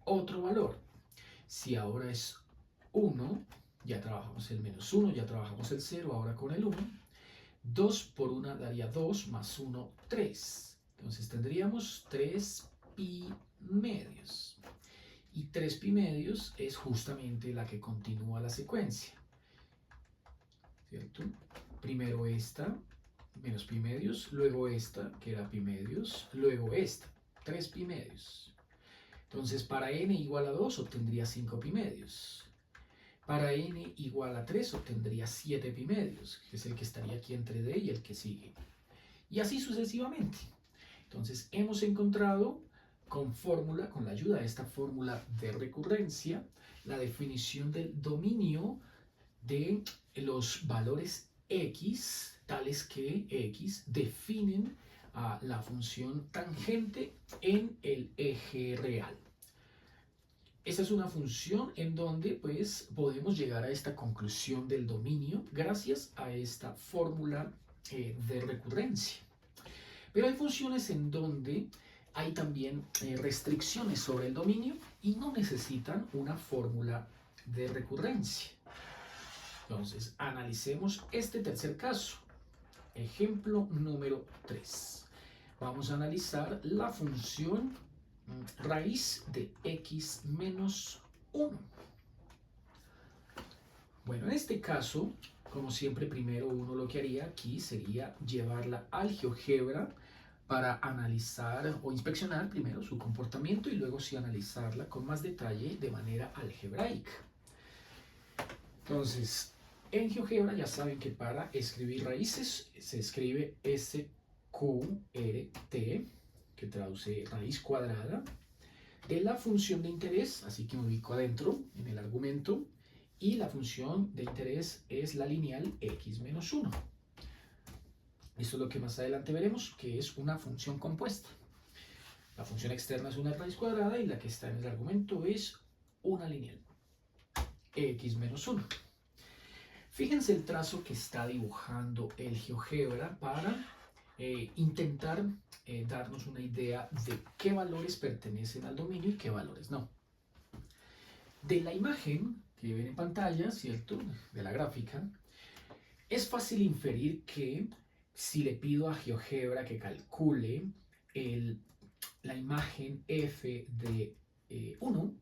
Otro valor. Si ahora es 1, ya trabajamos el menos 1, ya trabajamos el 0, ahora con el 1. 2 por 1 daría 2, más 1, 3. Entonces tendríamos 3 pi medios. Y 3 pi medios es justamente la que continúa la secuencia. ¿cierto? Primero esta, menos pi medios, luego esta, que era pi medios, luego esta, 3 pi medios. Entonces, para n igual a 2 obtendría 5 pi medios. Para n igual a 3 obtendría 7 pi medios, que es el que estaría aquí entre d y el que sigue. Y así sucesivamente. Entonces, hemos encontrado con la ayuda de esta fórmula de recurrencia, la definición del dominio de los valores x, tales que x definen a la función tangente en el eje real. Esta es una función en donde pues podemos llegar a esta conclusión del dominio gracias a esta fórmula de recurrencia. Pero hay funciones en donde hay también restricciones sobre el dominio y no necesitan una fórmula de recurrencia. Entonces, analicemos este tercer caso. Ejemplo número 3. Vamos a analizar la función raíz de x menos 1. Bueno, en este caso, como siempre, primero uno lo que haría aquí sería llevarla al GeoGebra para analizar o inspeccionar primero su comportamiento y luego sí analizarla con más detalle de manera algebraica. Entonces, en GeoGebra ya saben que para escribir raíces se escribe SQRT, que traduce raíz cuadrada, de la función de interés, así que me ubico adentro en el argumento, y la función de interés es la lineal x menos 1. Esto es lo que más adelante veremos, que es una función compuesta. La función externa es una raíz cuadrada y la que está en el argumento es una lineal x menos 1. Fíjense el trazo que está dibujando el GeoGebra para intentar darnos una idea de qué valores pertenecen al dominio y qué valores no. De la imagen que ven en pantalla, ¿cierto? De la gráfica, es fácil inferir que si le pido a GeoGebra que calcule la imagen f de 1,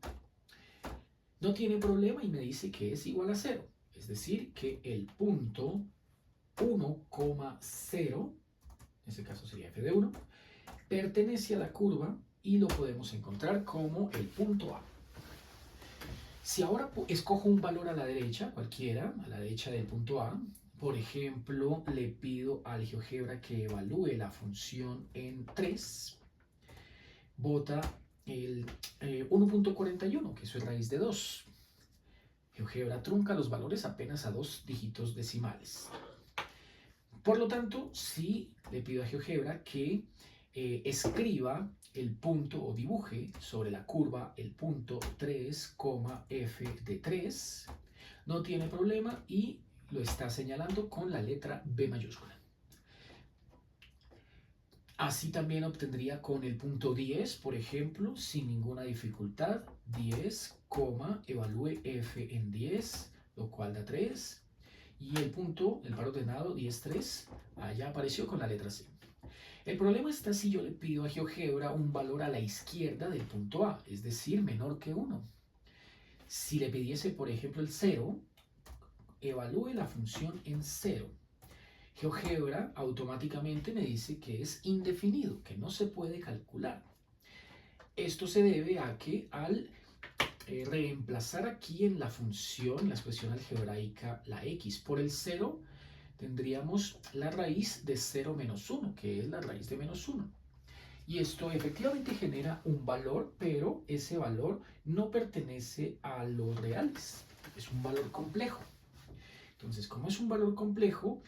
no tiene problema y me dice que es igual a 0. Es decir, que el punto 1,0, en este caso sería f de 1, pertenece a la curva y lo podemos encontrar como el punto A. Si ahora escojo un valor a la derecha, cualquiera, a la derecha del punto A, por ejemplo, le pido al GeoGebra que evalúe la función en 3, bota el 1.41, que eso es raíz de 2. GeoGebra trunca los valores apenas a 2 dígitos decimales. Por lo tanto, sí le pido a GeoGebra que escriba el punto o dibuje sobre la curva el punto 3, f de 3, no tiene problema y lo está señalando con la letra B mayúscula. Así también obtendría con el punto 10, por ejemplo, sin ninguna dificultad, 10, evalúe f en 10, lo cual da 3, y el punto, el par ordenado 10, 3, allá apareció con la letra C. El problema está si yo le pido a GeoGebra un valor a la izquierda del punto A, es decir, menor que 1. Si le pidiese, por ejemplo, el 0, evalúe la función en 0. GeoGebra automáticamente me dice que es indefinido, que no se puede calcular. Esto se debe a que al reemplazar aquí en la función, la expresión algebraica, la x por el 0, tendríamos la raíz de 0 menos 1, que es la raíz de menos 1. Y esto efectivamente genera un valor, pero ese valor no pertenece a los reales. Es un valor complejo. Entonces, como es un valor complejo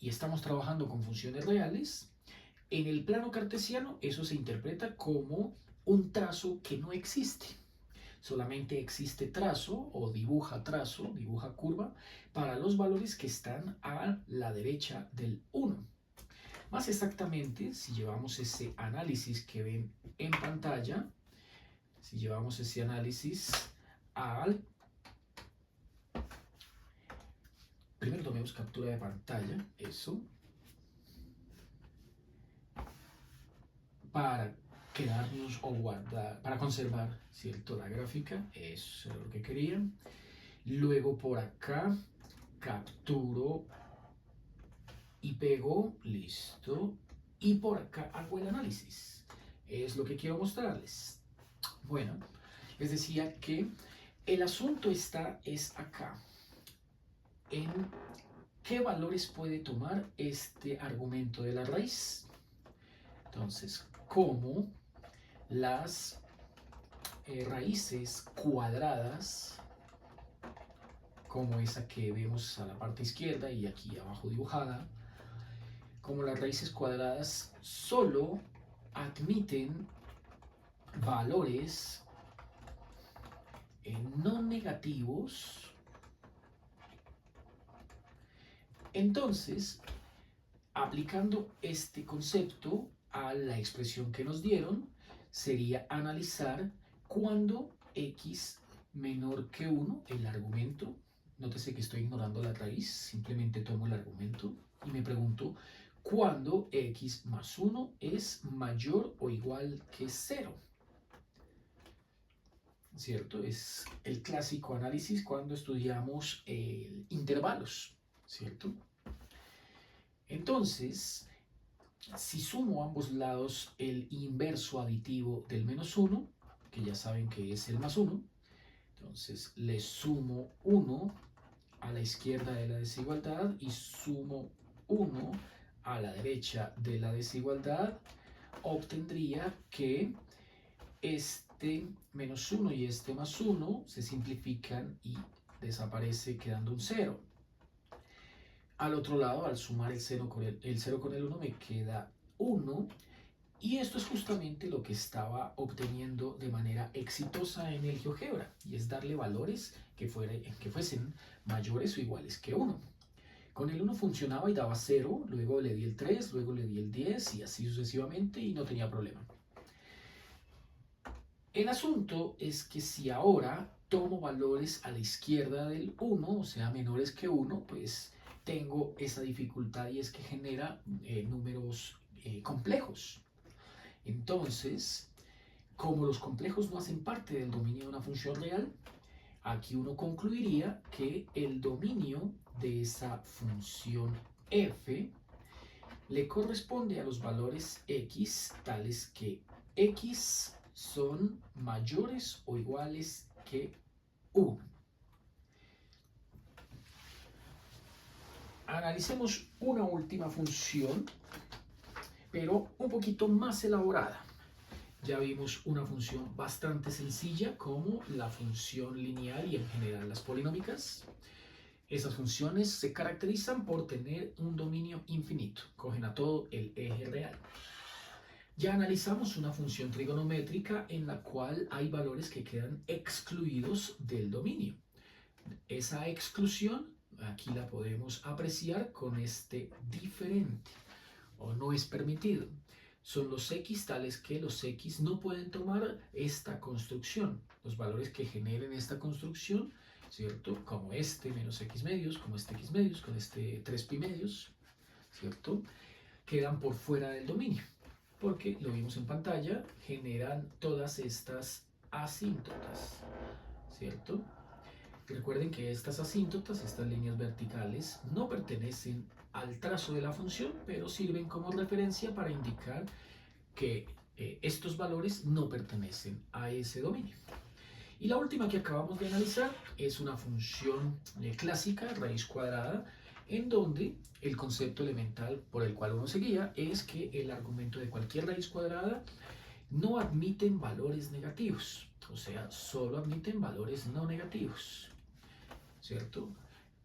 y estamos trabajando con funciones reales, en el plano cartesiano eso se interpreta como un trazo que no existe. Solamente existe trazo o dibuja curva para los valores que están a la derecha del 1. Más exactamente, si llevamos ese análisis que ven en pantalla, si llevamos ese análisis al... Primero tomemos captura de pantalla, eso, para quedarnos o guardar, para conservar, ¿cierto? La gráfica, eso es lo que quería. Luego por acá capturo y pego, listo, y por acá hago el análisis. Es lo que quiero mostrarles. Bueno, les decía que el asunto es acá, en qué valores puede tomar este argumento de la raíz. Entonces, cómo las raíces cuadradas, como esa que vemos a la parte izquierda y aquí abajo dibujada, como las raíces cuadradas solo admiten valores no negativos, entonces, aplicando este concepto a la expresión que nos dieron, sería analizar cuando x menor que 1, el argumento, nótese que estoy ignorando la raíz, simplemente tomo el argumento y me pregunto cuándo x más 1 es mayor o igual que 0. ¿Cierto? Es el clásico análisis cuando estudiamos intervalos, ¿cierto? Entonces, si sumo a ambos lados el inverso aditivo del menos 1, que ya saben que es el más 1, entonces le sumo 1 a la izquierda de la desigualdad y sumo 1 a la derecha de la desigualdad, obtendría que este menos 1 y este más 1 se simplifican y desaparece quedando un 0. Al otro lado, al sumar el 0 con el 1 me queda 1 y esto es justamente lo que estaba obteniendo de manera exitosa en el GeoGebra y es darle valores que fuesen mayores o iguales que 1. Con el 1 funcionaba y daba 0, luego le di el 3, luego le di el 10 y así sucesivamente y no tenía problema. El asunto es que si ahora tomo valores a la izquierda del 1, o sea, menores que 1, pues tengo esa dificultad y es que genera números complejos. Entonces, como los complejos no hacen parte del dominio de una función real, aquí uno concluiría que el dominio de esa función f le corresponde a los valores x tales que x son mayores o iguales que 1. Analicemos una última función, pero un poquito más elaborada. Ya vimos una función bastante sencilla como la función lineal y en general las polinómicas. Esas funciones se caracterizan por tener un dominio infinito, cogen a todo el eje real. Ya analizamos una función trigonométrica en la cual hay valores que quedan excluidos del dominio. Esa exclusión aquí la podemos apreciar con este diferente o no es permitido. Son los x tales que los x no pueden tomar esta construcción. Los valores que generen esta construcción, ¿cierto? Como este menos x medios, como este x medios, con este 3pi medios, ¿cierto? Quedan por fuera del dominio, porque lo vimos en pantalla, generan todas estas asíntotas, ¿cierto? Recuerden que estas asíntotas, estas líneas verticales, no pertenecen al trazo de la función, pero sirven como referencia para indicar que estos valores no pertenecen a ese dominio. Y la última que acabamos de analizar es una función clásica, raíz cuadrada, en donde el concepto elemental por el cual uno se guía es que el argumento de cualquier raíz cuadrada no admiten valores negativos, o sea, solo admiten valores no negativos, ¿cierto?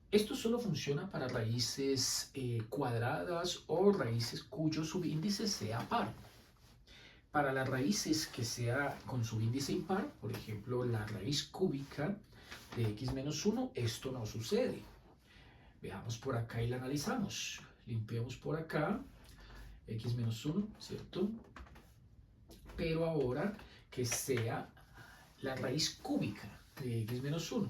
Esto solo funciona para raíces cuadradas o raíces cuyo subíndice sea par. Para las raíces que sea con subíndice impar, por ejemplo, la raíz cúbica de x menos 1, esto no sucede. Veamos por acá y la analizamos. Limpiamos por acá, x menos 1, ¿cierto? Pero ahora que sea la raíz cúbica de x menos 1.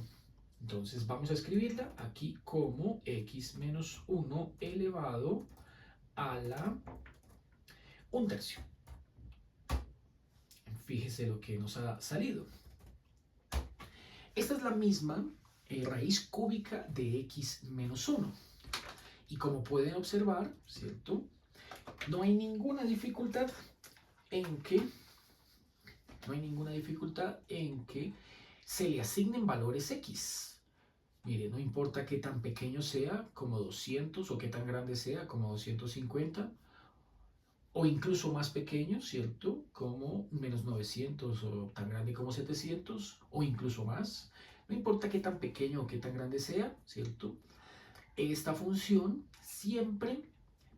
Entonces vamos a escribirla aquí como x menos 1 elevado a la 1/3. Fíjese lo que nos ha salido. Esta es la misma raíz cúbica de x menos 1. Y como pueden observar, ¿cierto? No hay ninguna dificultad en que, se le asignen valores X. Mire, no importa qué tan pequeño sea, como 200, o qué tan grande sea, como 250, o incluso más pequeño, ¿cierto? Como menos 900, o tan grande como 700, o incluso más. No importa qué tan pequeño o qué tan grande sea, ¿cierto? Esta función siempre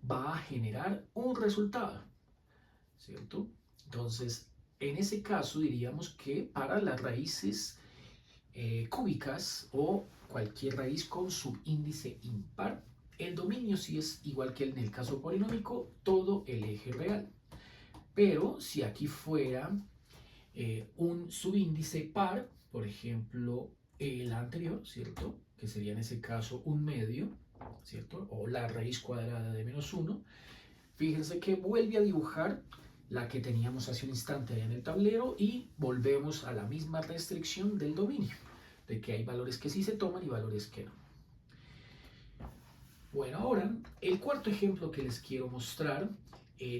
va a generar un resultado, ¿cierto? Entonces, en ese caso diríamos que para las raíces cúbicas o cualquier raíz con subíndice impar, el dominio sí es igual que en el caso polinómico, todo el eje real. Pero si aquí fuera un subíndice par, por ejemplo, el anterior, ¿cierto? Que sería en ese caso un medio, ¿cierto? O la raíz cuadrada de menos 1. Fíjense que vuelve a dibujar la que teníamos hace un instante en el tablero y volvemos a la misma restricción del dominio, de que hay valores que sí se toman y valores que no. Bueno, ahora el cuarto ejemplo que les quiero mostrar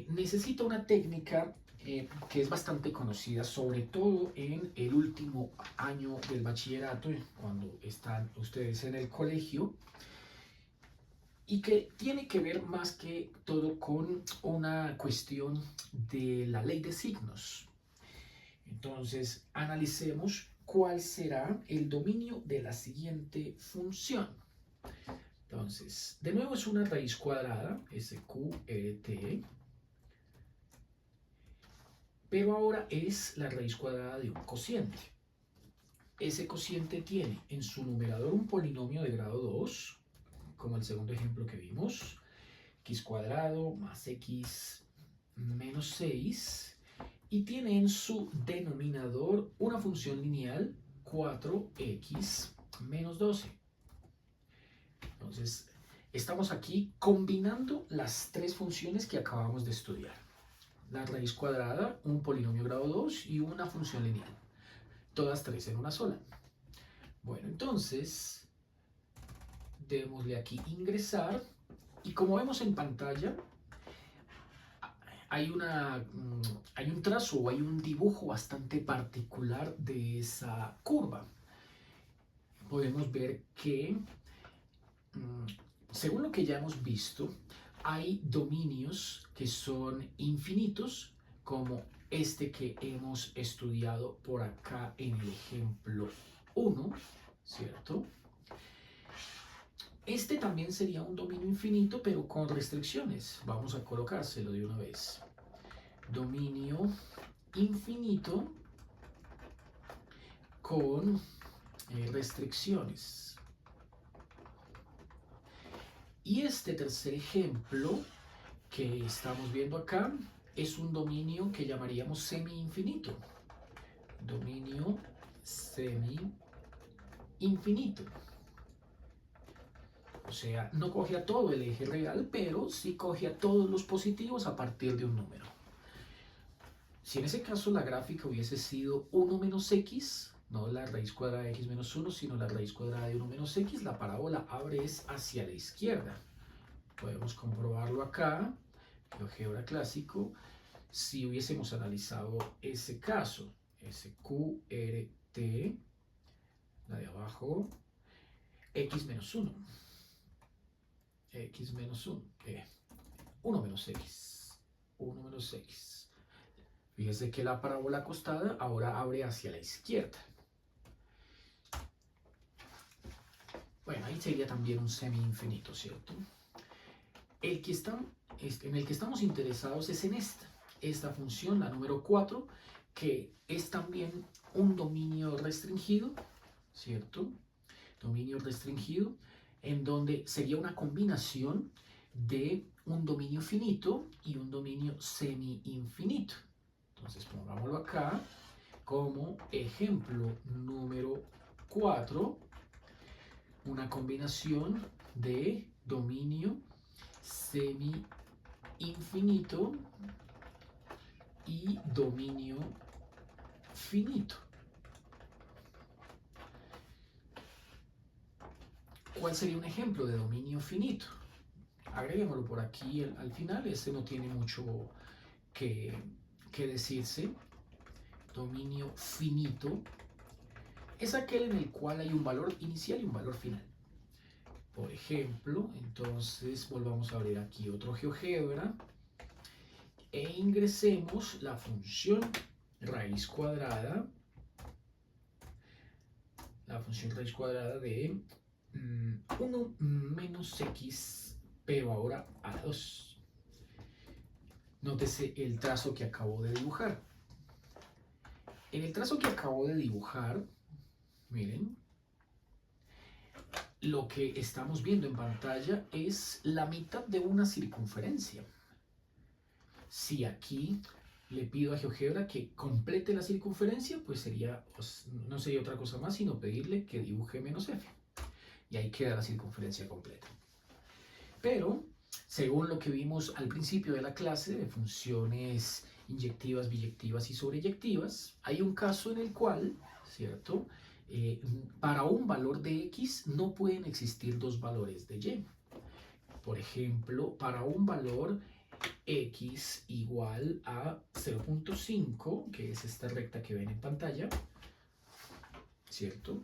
necesita una técnica que es bastante conocida, sobre todo en el último año del bachillerato, cuando están ustedes en el colegio, y que tiene que ver más que todo con una cuestión de la ley de signos. Entonces, analicemos cuál será el dominio de la siguiente función. Entonces, de nuevo es una raíz cuadrada, SQRT, pero ahora es la raíz cuadrada de un cociente. Ese cociente tiene en su numerador un polinomio de grado 2, como el segundo ejemplo que vimos, x cuadrado más x menos 6, y tiene en su denominador una función lineal 4x menos 12. Entonces, estamos aquí combinando las tres funciones que acabamos de estudiar. La raíz cuadrada, un polinomio grado 2 y una función lineal. Todas tres en una sola. Bueno, entonces, démosle aquí ingresar. Y como vemos en pantalla, hay un trazo o hay un dibujo bastante particular de esa curva. Podemos ver que, según lo que ya hemos visto, hay dominios que son infinitos, como este que hemos estudiado por acá en el ejemplo 1, ¿cierto? Este también sería un dominio infinito, pero con restricciones. Vamos a colocárselo de una vez. Dominio infinito con restricciones. Y este tercer ejemplo que estamos viendo acá es un dominio que llamaríamos semi-infinito. Dominio semi-infinito. O sea, no coge a todo el eje real, pero sí coge a todos los positivos a partir de un número. Si en ese caso la gráfica hubiese sido 1 menos x, no la raíz cuadrada de x menos 1, sino la raíz cuadrada de 1 menos x, la parábola abre es hacia la izquierda. Podemos comprobarlo acá, GeoGebra clásico, si hubiésemos analizado ese caso, SQRT, la de abajo, x menos 1, x menos 1, 1 menos x, 1 menos x. Fíjese que la parábola acostada ahora abre hacia la izquierda. Bueno, ahí sería también un semi-infinito, ¿cierto? En el que estamos interesados es en esta función, la número 4, que es también un dominio restringido, ¿cierto? Dominio restringido, en donde sería una combinación de un dominio finito y un dominio semi-infinito. Entonces pongámoslo acá como ejemplo número 4, una combinación de dominio semi-infinito y dominio finito. ¿Cuál sería un ejemplo de dominio finito? agreguémoslo por aquí al final. Este no tiene mucho que decirse. Dominio finito es aquel en el cual hay un valor inicial y un valor final. Por ejemplo, entonces volvamos a abrir aquí otro GeoGebra e ingresemos la función raíz cuadrada, de 1 menos x, pero ahora a la 2. Nótese el trazo que acabo de dibujar. En el trazo que acabo de dibujar, miren, lo que estamos viendo en pantalla es la mitad de una circunferencia. Si aquí le pido a GeoGebra que complete la circunferencia, pues no sería otra cosa más sino pedirle que dibuje menos f. Y ahí queda la circunferencia completa. Pero, según lo que vimos al principio de la clase de funciones inyectivas, biyectivas y sobreyectivas, hay un caso en el cual, ¿cierto?, para un valor de x no pueden existir dos valores de y. Por ejemplo, para un valor x igual a 0.5, que es esta recta que ven en pantalla, ¿cierto?,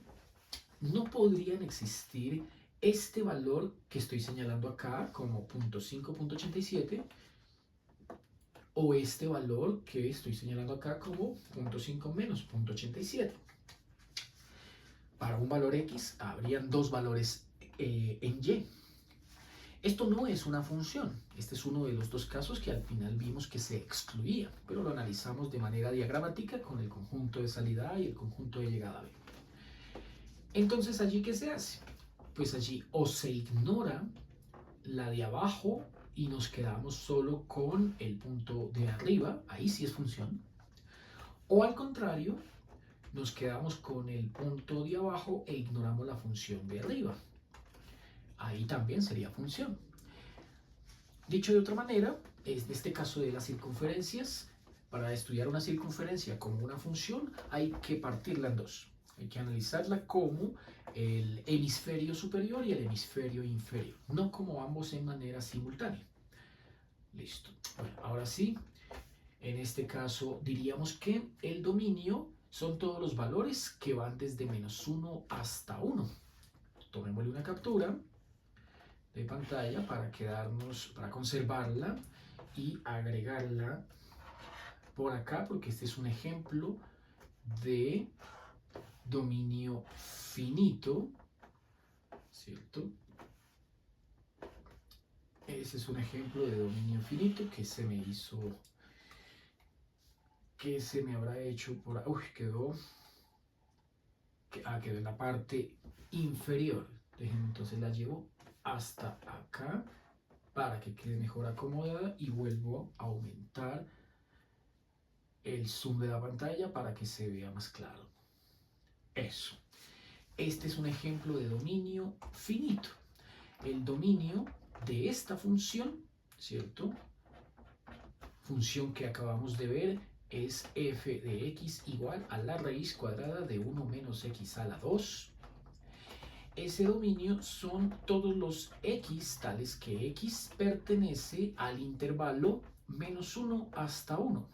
no podrían existir este valor que estoy señalando acá como 0.5.87 o este valor que estoy señalando acá como 0.5 menos 0.87. Para un valor x habrían dos valores en y. Esto no es una función. Este es uno de los dos casos que al final vimos que se excluía, pero lo analizamos de manera diagramática con el conjunto de salida A y el conjunto de llegada B. Entonces, ¿allí qué se hace? Pues allí o se ignora la de abajo y nos quedamos solo con el punto de arriba, ahí sí es función, o al contrario, nos quedamos con el punto de abajo e ignoramos la función de arriba. Ahí también sería función. Dicho de otra manera, en este caso de las circunferencias, para estudiar una circunferencia como una función, hay que partirla en dos. Hay que analizarla como el hemisferio superior y el hemisferio inferior, no como ambos en manera simultánea. Listo. Bueno, ahora sí, en este caso diríamos que el dominio son todos los valores que van desde -1 hasta 1. Tomémosle una captura de pantalla para conservarla y agregarla por acá, porque este es un ejemplo de dominio finito, ¿cierto? Ese es un ejemplo de dominio finito que se me habrá hecho por... Uy, quedó en la parte inferior. Entonces la llevo hasta acá para que quede mejor acomodada y vuelvo a aumentar el zoom de la pantalla para que se vea más claro. Eso. Este es un ejemplo de dominio finito. El dominio de esta función, ¿cierto? Función que acabamos de ver es f de x igual a la raíz cuadrada de 1 menos x a la 2. Ese dominio son todos los x tales que x pertenece al intervalo -1 hasta 1.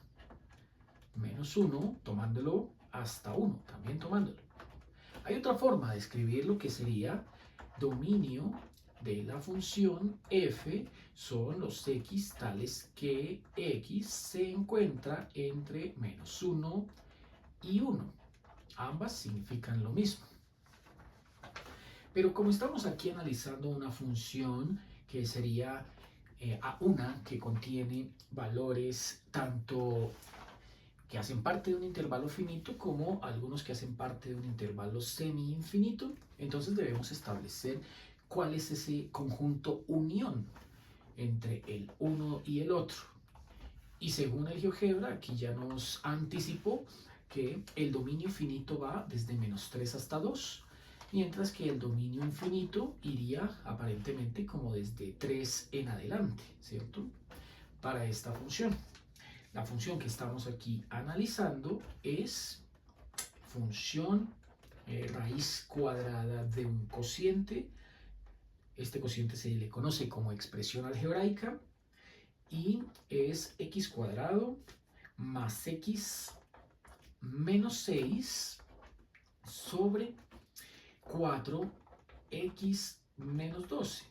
-1 tomándolo hasta 1, también tomándolo. Hay otra forma de escribirlo que sería dominio de la función f son los x tales que x se encuentra entre -1 y 1. Ambas significan lo mismo. Pero como estamos aquí analizando una función que sería una que contiene valores tanto que hacen parte de un intervalo finito como algunos que hacen parte de un intervalo semi-infinito, entonces debemos establecer cuál es ese conjunto unión entre el uno y el otro. Y según el GeoGebra, aquí ya nos anticipó que el dominio finito va desde -3 hasta 2, mientras que el dominio infinito iría aparentemente como desde 3 en adelante, ¿cierto? Para esta función. La función que estamos aquí analizando es función raíz cuadrada de un cociente Este cociente se le conoce como expresión algebraica y es x cuadrado más x menos 6 sobre 4x menos 12.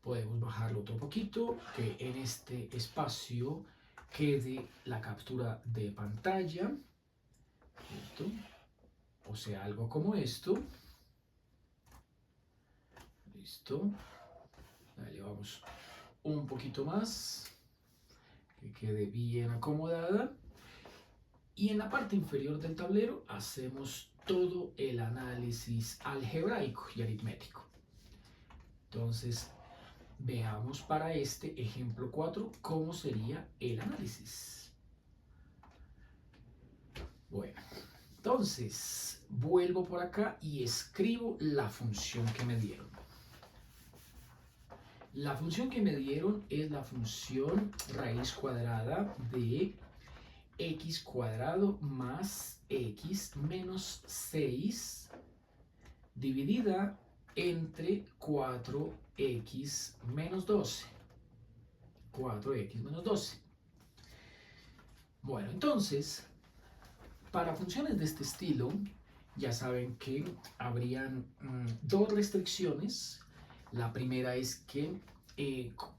Podemos bajarlo otro poquito, que en este espacio quede la captura de pantalla, ¿cierto? O sea, algo como esto. Listo. Le vamos un poquito más, que quede bien acomodada. Y en la parte inferior del tablero hacemos todo el análisis algebraico y aritmético. Entonces, veamos para este ejemplo 4 cómo sería el análisis. Bueno, entonces vuelvo por acá y escribo la función que me dieron. La función que me dieron es la función raíz cuadrada de x cuadrado más x menos 6 dividida entre 4x menos 12. 4x menos 12. Bueno, entonces, para funciones de este estilo, ya saben que habrían dos restricciones. La primera es que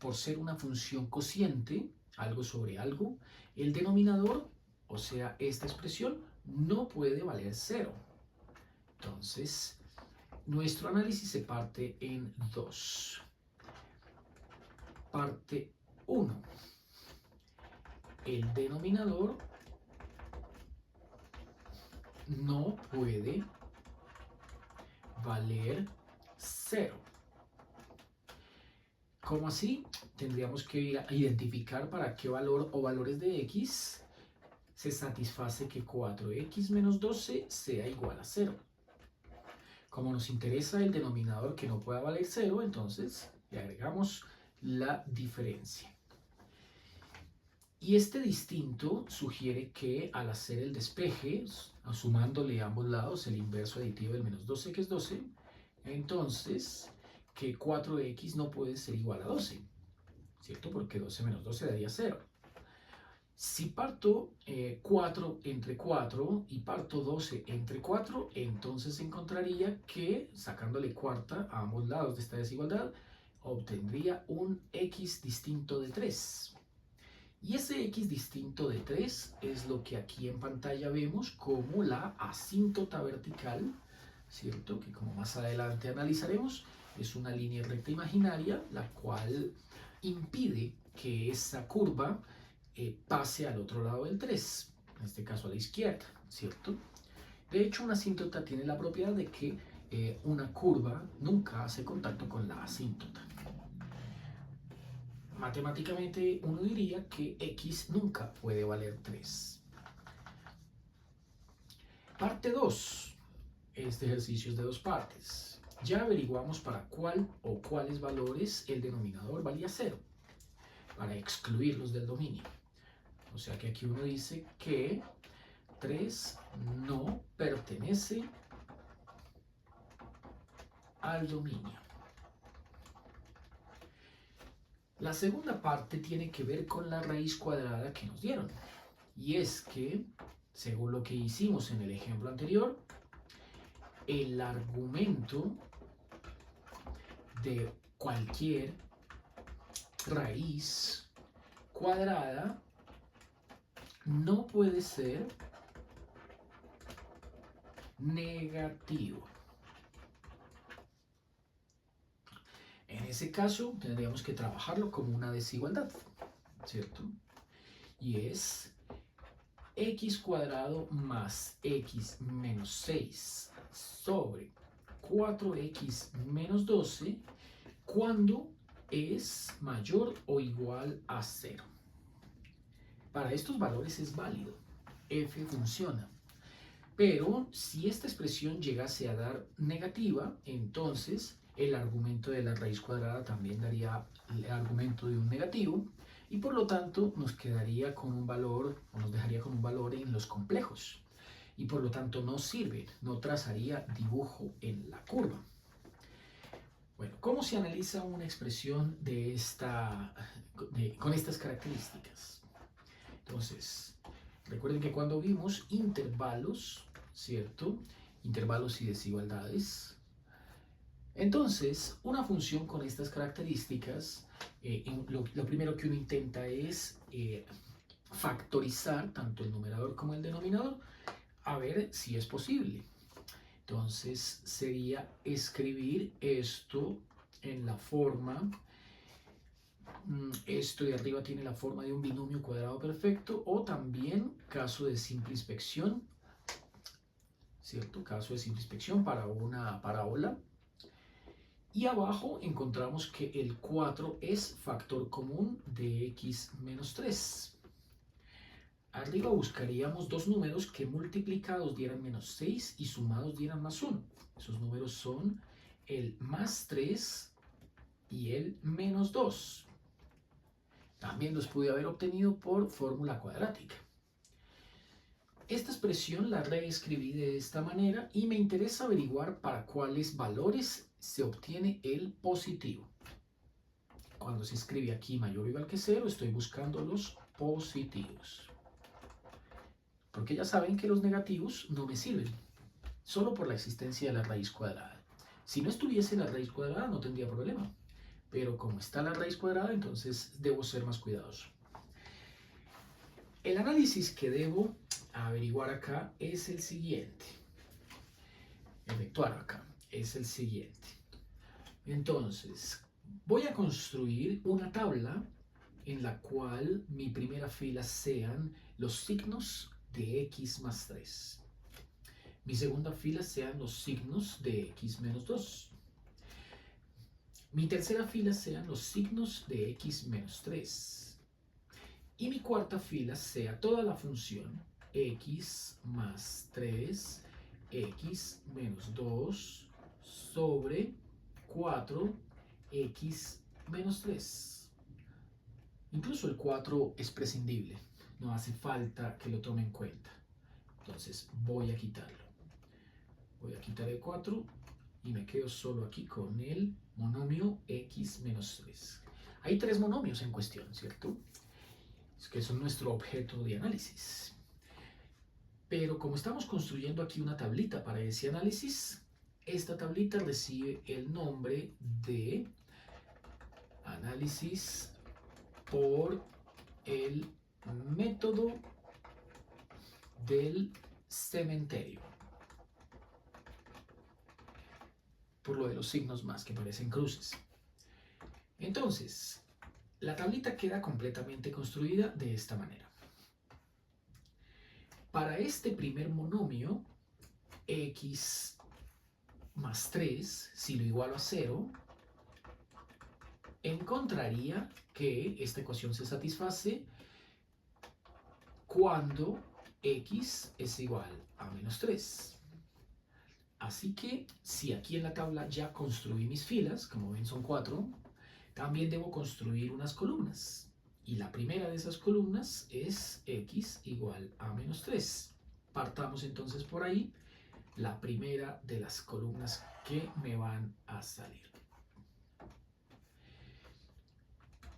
por ser una función cociente, algo sobre algo, el denominador, o sea, esta expresión, no puede valer 0. Entonces, nuestro análisis se parte en dos. Parte 1. El denominador no puede valer 0. ¿Cómo así? Tendríamos que ir a identificar para qué valor o valores de x se satisface que 4x menos 12 sea igual a 0. Como nos interesa el denominador que no pueda valer 0, entonces le agregamos la diferencia. Y este distinto sugiere que al hacer el despeje, sumándole a ambos lados el inverso aditivo del menos 12, que es 12, entonces que 4x no puede ser igual a 12, ¿cierto? Porque 12 menos 12 daría 0. Si parto 4 entre 4 y parto 12 entre 4, entonces encontraría que, sacándole cuarta a ambos lados de esta desigualdad, obtendría un x distinto de 3. Y ese x distinto de 3 es lo que aquí en pantalla vemos como la asíntota vertical, ¿cierto? Que como más adelante analizaremos, es una línea recta imaginaria, la cual impide que esa curva pase al otro lado del 3, en este caso a la izquierda, ¿cierto? De hecho, una asíntota tiene la propiedad de que una curva nunca hace contacto con la asíntota. Matemáticamente uno diría que x nunca puede valer 3. Parte 2. Este ejercicio es de dos partes. Ya averiguamos para cuál o cuáles valores el denominador valía 0, para excluirlos del dominio. O sea que aquí uno dice que 3 no pertenece al dominio. La segunda parte tiene que ver con la raíz cuadrada que nos dieron. Y es que, según lo que hicimos en el ejemplo anterior, el argumento de cualquier raíz cuadrada no puede ser negativo. En ese caso, tendríamos que trabajarlo como una desigualdad, ¿cierto? Y es x cuadrado más x menos 6 sobre 4x menos 12 cuando es mayor o igual a 0. Para estos valores es válido, f funciona. Pero si esta expresión llegase a dar negativa, entonces el argumento de la raíz cuadrada también daría el argumento de un negativo y por lo tanto nos quedaría con un valor o nos dejaría con un valor en los complejos. y por lo tanto no sirve, no trazaría dibujo en la curva. Bueno, ¿cómo se analiza una expresión con estas características? Entonces, recuerden que cuando vimos intervalos, ¿cierto? Intervalos y desigualdades. Entonces, una función con estas características, lo primero que uno intenta es factorizar tanto el numerador como el denominador, a ver si es posible. Entonces, sería escribir esto en la forma, esto de arriba tiene la forma de un binomio cuadrado perfecto, o también caso de simple inspección, ¿cierto? Caso de simple inspección para una parábola. Y abajo encontramos que el 4 es factor común de x menos 3. Arriba buscaríamos dos números que multiplicados dieran menos 6 y sumados dieran más 1. Esos números son el más 3 y el menos 2. También los pude haber obtenido por fórmula cuadrática. Esta expresión la reescribí de esta manera y me interesa averiguar para cuáles valores se obtiene el positivo. Cuando se escribe aquí mayor o igual que 0, estoy buscando los positivos. Porque ya saben que los negativos no me sirven, solo por la existencia de la raíz cuadrada. Si no estuviese la raíz cuadrada no tendría problema, pero como está la raíz cuadrada, entonces debo ser más cuidadoso. El análisis que debo averiguar acá es el siguiente. Efectuar acá es el siguiente. Entonces, voy a construir una tabla en la cual mi primera fila sean los signos de x más 3. Mi segunda fila sean los signos de x menos 2. Mi tercera fila sean los signos de x menos 3. Y mi cuarta fila sea toda la función x más 3, x menos 2 sobre 4x menos 3. Incluso el 4 es prescindible, no hace falta que lo tome en cuenta. Entonces voy a quitarlo. Voy a quitar el 4 y me quedo solo aquí con el monomio x menos 3. Hay tres monomios en cuestión, ¿cierto? Que son nuestro objeto de análisis. Pero como estamos construyendo aquí una tablita para ese análisis, esta tablita recibe el nombre de análisis por el método del cementerio. Por lo de los signos más que parecen cruces. Entonces, la tablita queda completamente construida de esta manera. Para este primer monomio, x más 3, si lo igualo a 0, encontraría que esta ecuación se satisface cuando x es igual a menos 3. Así que, si aquí en la tabla ya construí mis filas, como ven son 4, también debo construir unas columnas. Y la primera de esas columnas es x igual a menos 3. Partamos entonces por ahí la primera de las columnas que me van a salir.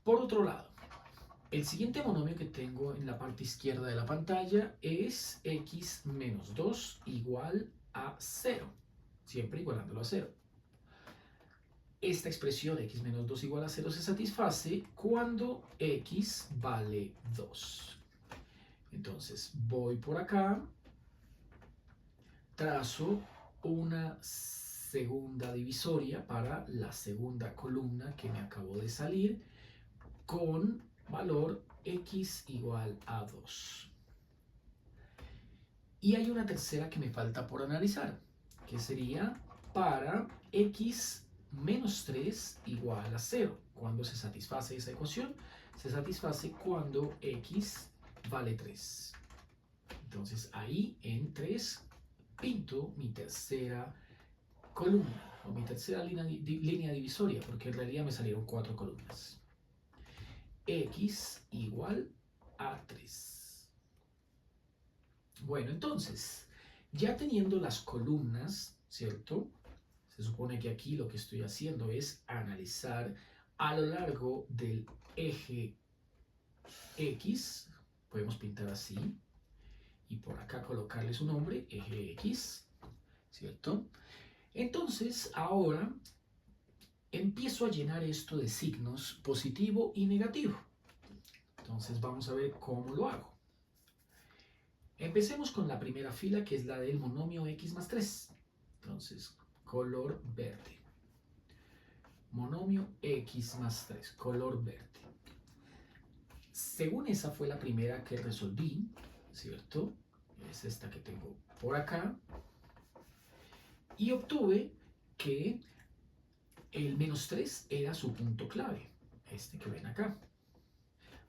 Por otro lado, el siguiente monomio que tengo en la parte izquierda de la pantalla es x menos 2 igual a 0, siempre igualándolo a 0. Esta expresión x menos 2 igual a 0 se satisface cuando x vale 2. Entonces voy por acá, trazo una segunda divisoria para la segunda columna que me acabó de salir con valor x igual a 2. Y hay una tercera que me falta por analizar, que sería para x menos 3 igual a 0. ¿Cuándo se satisface esa ecuación? Se satisface cuando x vale 3. Entonces ahí en 3 pinto mi tercera columna, o mi tercera línea divisoria, porque en realidad me salieron 4 columnas. X igual a 3. Bueno, entonces, Ya teniendo las columnas, ¿cierto? Se supone que aquí lo que estoy haciendo es analizar a lo largo del eje X, podemos pintar así, y por acá colocarle su nombre, eje X, ¿cierto? Entonces, ahora empiezo a llenar esto de signos positivo y negativo. Entonces, vamos a ver cómo lo hago. Empecemos con la primera fila, que es la del monomio X más 3. Entonces, color verde. Monomio X más 3, color verde. Según esa fue la primera que resolví, ¿cierto? Es esta que tengo por acá. Y obtuve que el menos 3 era su punto clave, este que ven acá.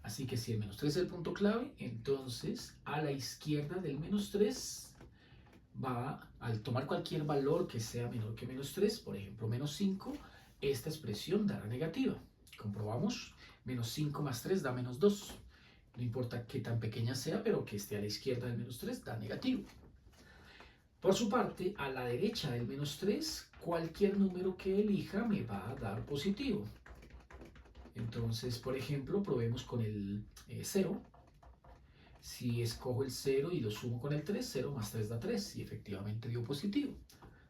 Así que si el menos 3 es el punto clave, entonces a la izquierda del menos 3 va, al tomar cualquier valor que sea menor que menos 3, por ejemplo menos 5, esta expresión dará negativa. Comprobamos, menos 5 más 3 da menos 2. No importa qué tan pequeña sea, pero que esté a la izquierda del menos 3 da negativo. Por su parte, a la derecha del menos 3, cualquier número que elija me va a dar positivo. Entonces, por ejemplo, probemos con el 0. Si escojo el 0 y lo sumo con el 3, 0 más 3 da 3 y efectivamente dio positivo.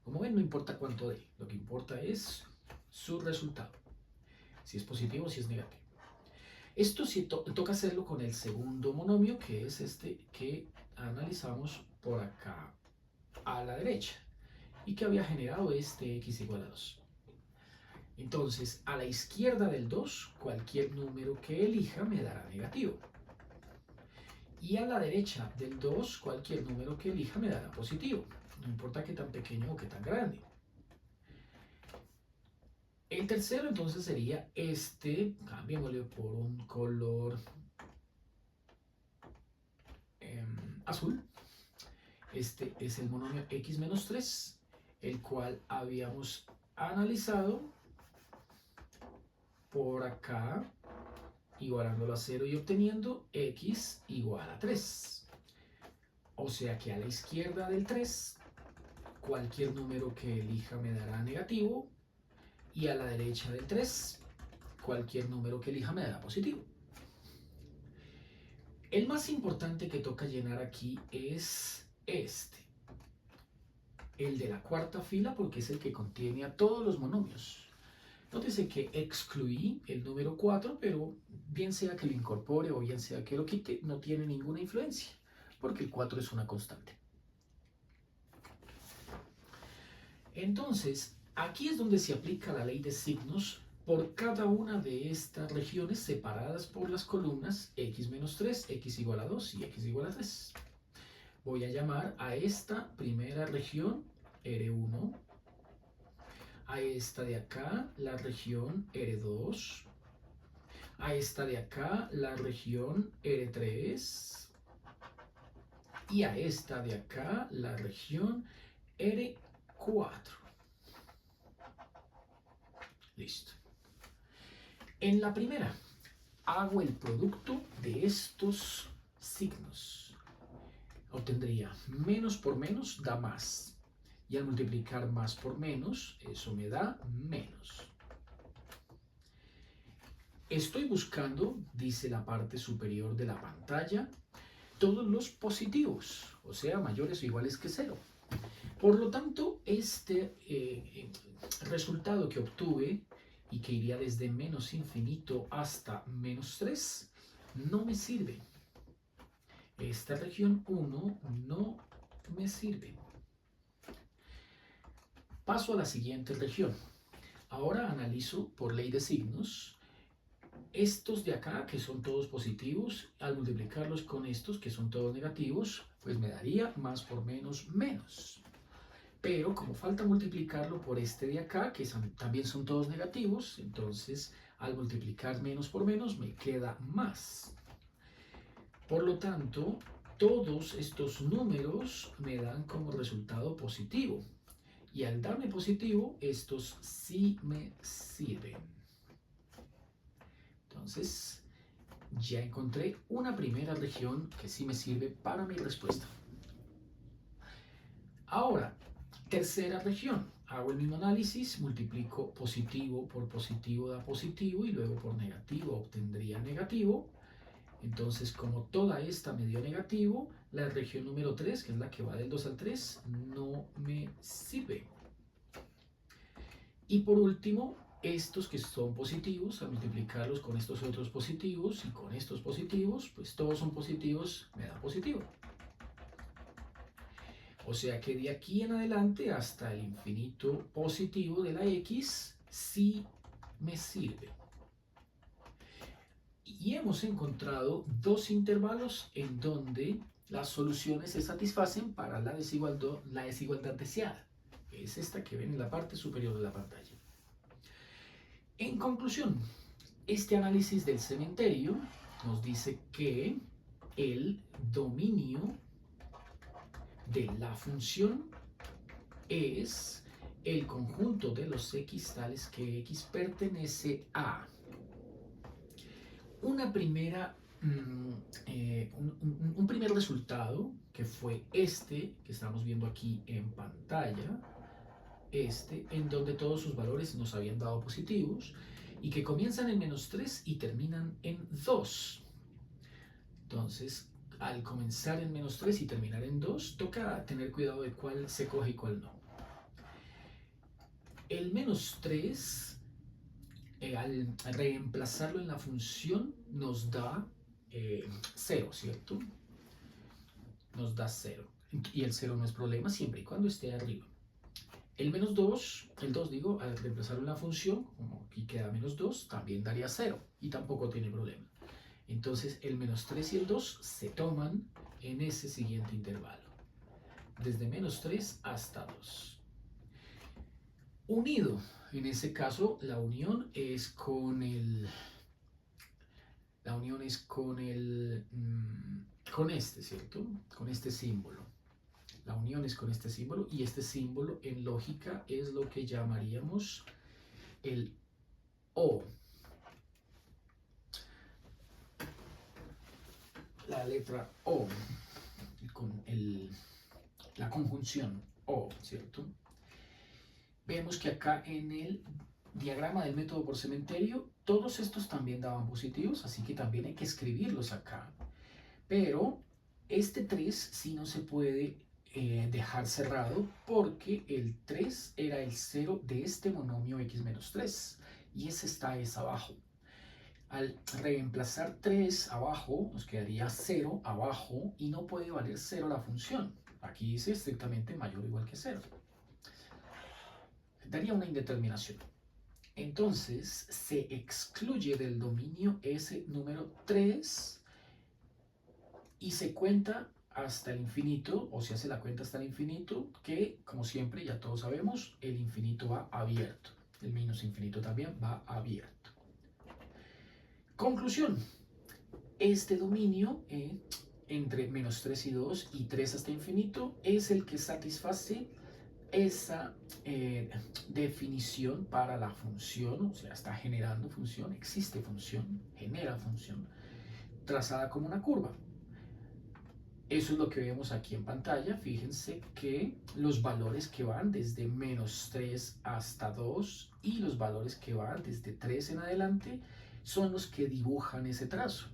Como ven, no importa cuánto dé, lo que importa es su resultado. Si es positivo o si es negativo. Esto sí toca hacerlo con el segundo monomio, que es este que analizamos por acá a la derecha y que había generado este x igual a 2. Entonces, a la izquierda del 2, cualquier número que elija me dará negativo. Y a la derecha del 2, cualquier número que elija me dará positivo. No importa qué tan pequeño o qué tan grande. El tercero entonces sería este, cambiémosle por un color azul. Este es el monomio x menos 3, el cual habíamos analizado por acá, igualándolo a 0 y obteniendo x igual a 3. O sea que a la izquierda del 3, cualquier número que elija me dará negativo, y a la derecha del 3, cualquier número que elija me dará positivo. El más importante que toca llenar aquí es este, el de la cuarta fila, porque es el que contiene a todos los monomios. Nótese que excluí el número 4, pero bien sea que lo incorpore o bien sea que lo quite, no tiene ninguna influencia, porque el 4 es una constante. Entonces, aquí es donde se aplica la ley de signos por cada una de estas regiones separadas por las columnas x menos 3, x igual a 2 y x igual a 3. Voy a llamar a esta primera región R1, a esta de acá la región R2, a esta de acá la región R3 y a esta de acá la región R4. Listo. En la primera, hago el producto de estos signos. Obtendría menos por menos da más. Y al multiplicar más por menos, eso me da menos. Estoy buscando, dice la parte superior de la pantalla, todos los positivos, o sea, mayores o iguales que 0. Por lo tanto, este resultado que obtuve y que iría desde menos infinito hasta menos 3, no me sirve. Esta región 1 no me sirve. Paso a la siguiente región. Ahora analizo por ley de signos estos de acá, que son todos positivos, al multiplicarlos con estos, que son todos negativos, pues me daría más por menos, menos. Pero como falta multiplicarlo por este de acá, que también son todos negativos, entonces al multiplicar menos por menos me queda más. Por lo tanto, todos estos números me dan como resultado positivo. Y al darme positivo, estos sí me sirven. Entonces, ya encontré una primera región que sí me sirve para mi respuesta. Ahora, tercera región. Hago el mismo análisis, multiplico positivo por positivo da positivo y luego por negativo obtendría negativo. Entonces, como toda esta me dio negativo, la región número 3, que es la que va del 2 al 3, no me sirve. Y por último, estos que son positivos, al multiplicarlos con estos otros positivos y con estos positivos, pues todos son positivos, me da positivo. O sea que de aquí en adelante hasta el infinito positivo de la x sí me sirve. Y hemos encontrado dos intervalos en donde las soluciones se satisfacen para la desigualdad deseada. Es esta que ven en la parte superior de la pantalla. En conclusión, este análisis del cementerio nos dice que el dominio de la función es el conjunto de los x tales que x pertenece a un primer resultado, que fue este que estamos viendo aquí en pantalla, en donde todos sus valores nos habían dado positivos y que comienzan en -3 y terminan en 2. Entonces, al comenzar en -3 y terminar en 2, toca tener cuidado de cuál se coge y cuál no. El -3, al reemplazarlo en la función, nos da 0, ¿cierto? Nos da 0. Y el 0 no es problema siempre y cuando esté arriba. El -2, el 2 digo, al reemplazarlo en la función, como aquí queda -2, también daría 0 y tampoco tiene problema. Entonces el -3 y el 2 se toman en ese siguiente intervalo, desde -3 hasta 2. Unido, en ese caso la unión es con este, ¿cierto? Con este símbolo. La unión es con este símbolo y este símbolo en lógica es lo que llamaríamos el O. La letra O, con la conjunción O, ¿cierto? Vemos que acá en el diagrama del método por cementerio, todos estos también daban positivos, así que también hay que escribirlos acá. Pero este 3 sí no se puede dejar cerrado porque el 3 era el 0 de este monomio x menos 3 y ese está abajo. Al reemplazar 3 abajo, nos quedaría 0 abajo y no puede valer 0 la función. Aquí dice estrictamente mayor o igual que 0. Daría una indeterminación. Entonces se excluye del dominio ese número 3 y se cuenta hasta el infinito, o se hace la cuenta hasta el infinito, que como siempre ya todos sabemos, el infinito va abierto. El menos infinito también va abierto. Conclusión. Este dominio entre -3 y 2 y 3 hasta infinito es el que satisface esa definición para la función, o sea, está generando función, existe función, genera función, trazada como una curva. Eso es lo que vemos aquí en pantalla. Fíjense que los valores que van desde -3 hasta 2 y los valores que van desde 3 en adelante son los que dibujan ese trazo.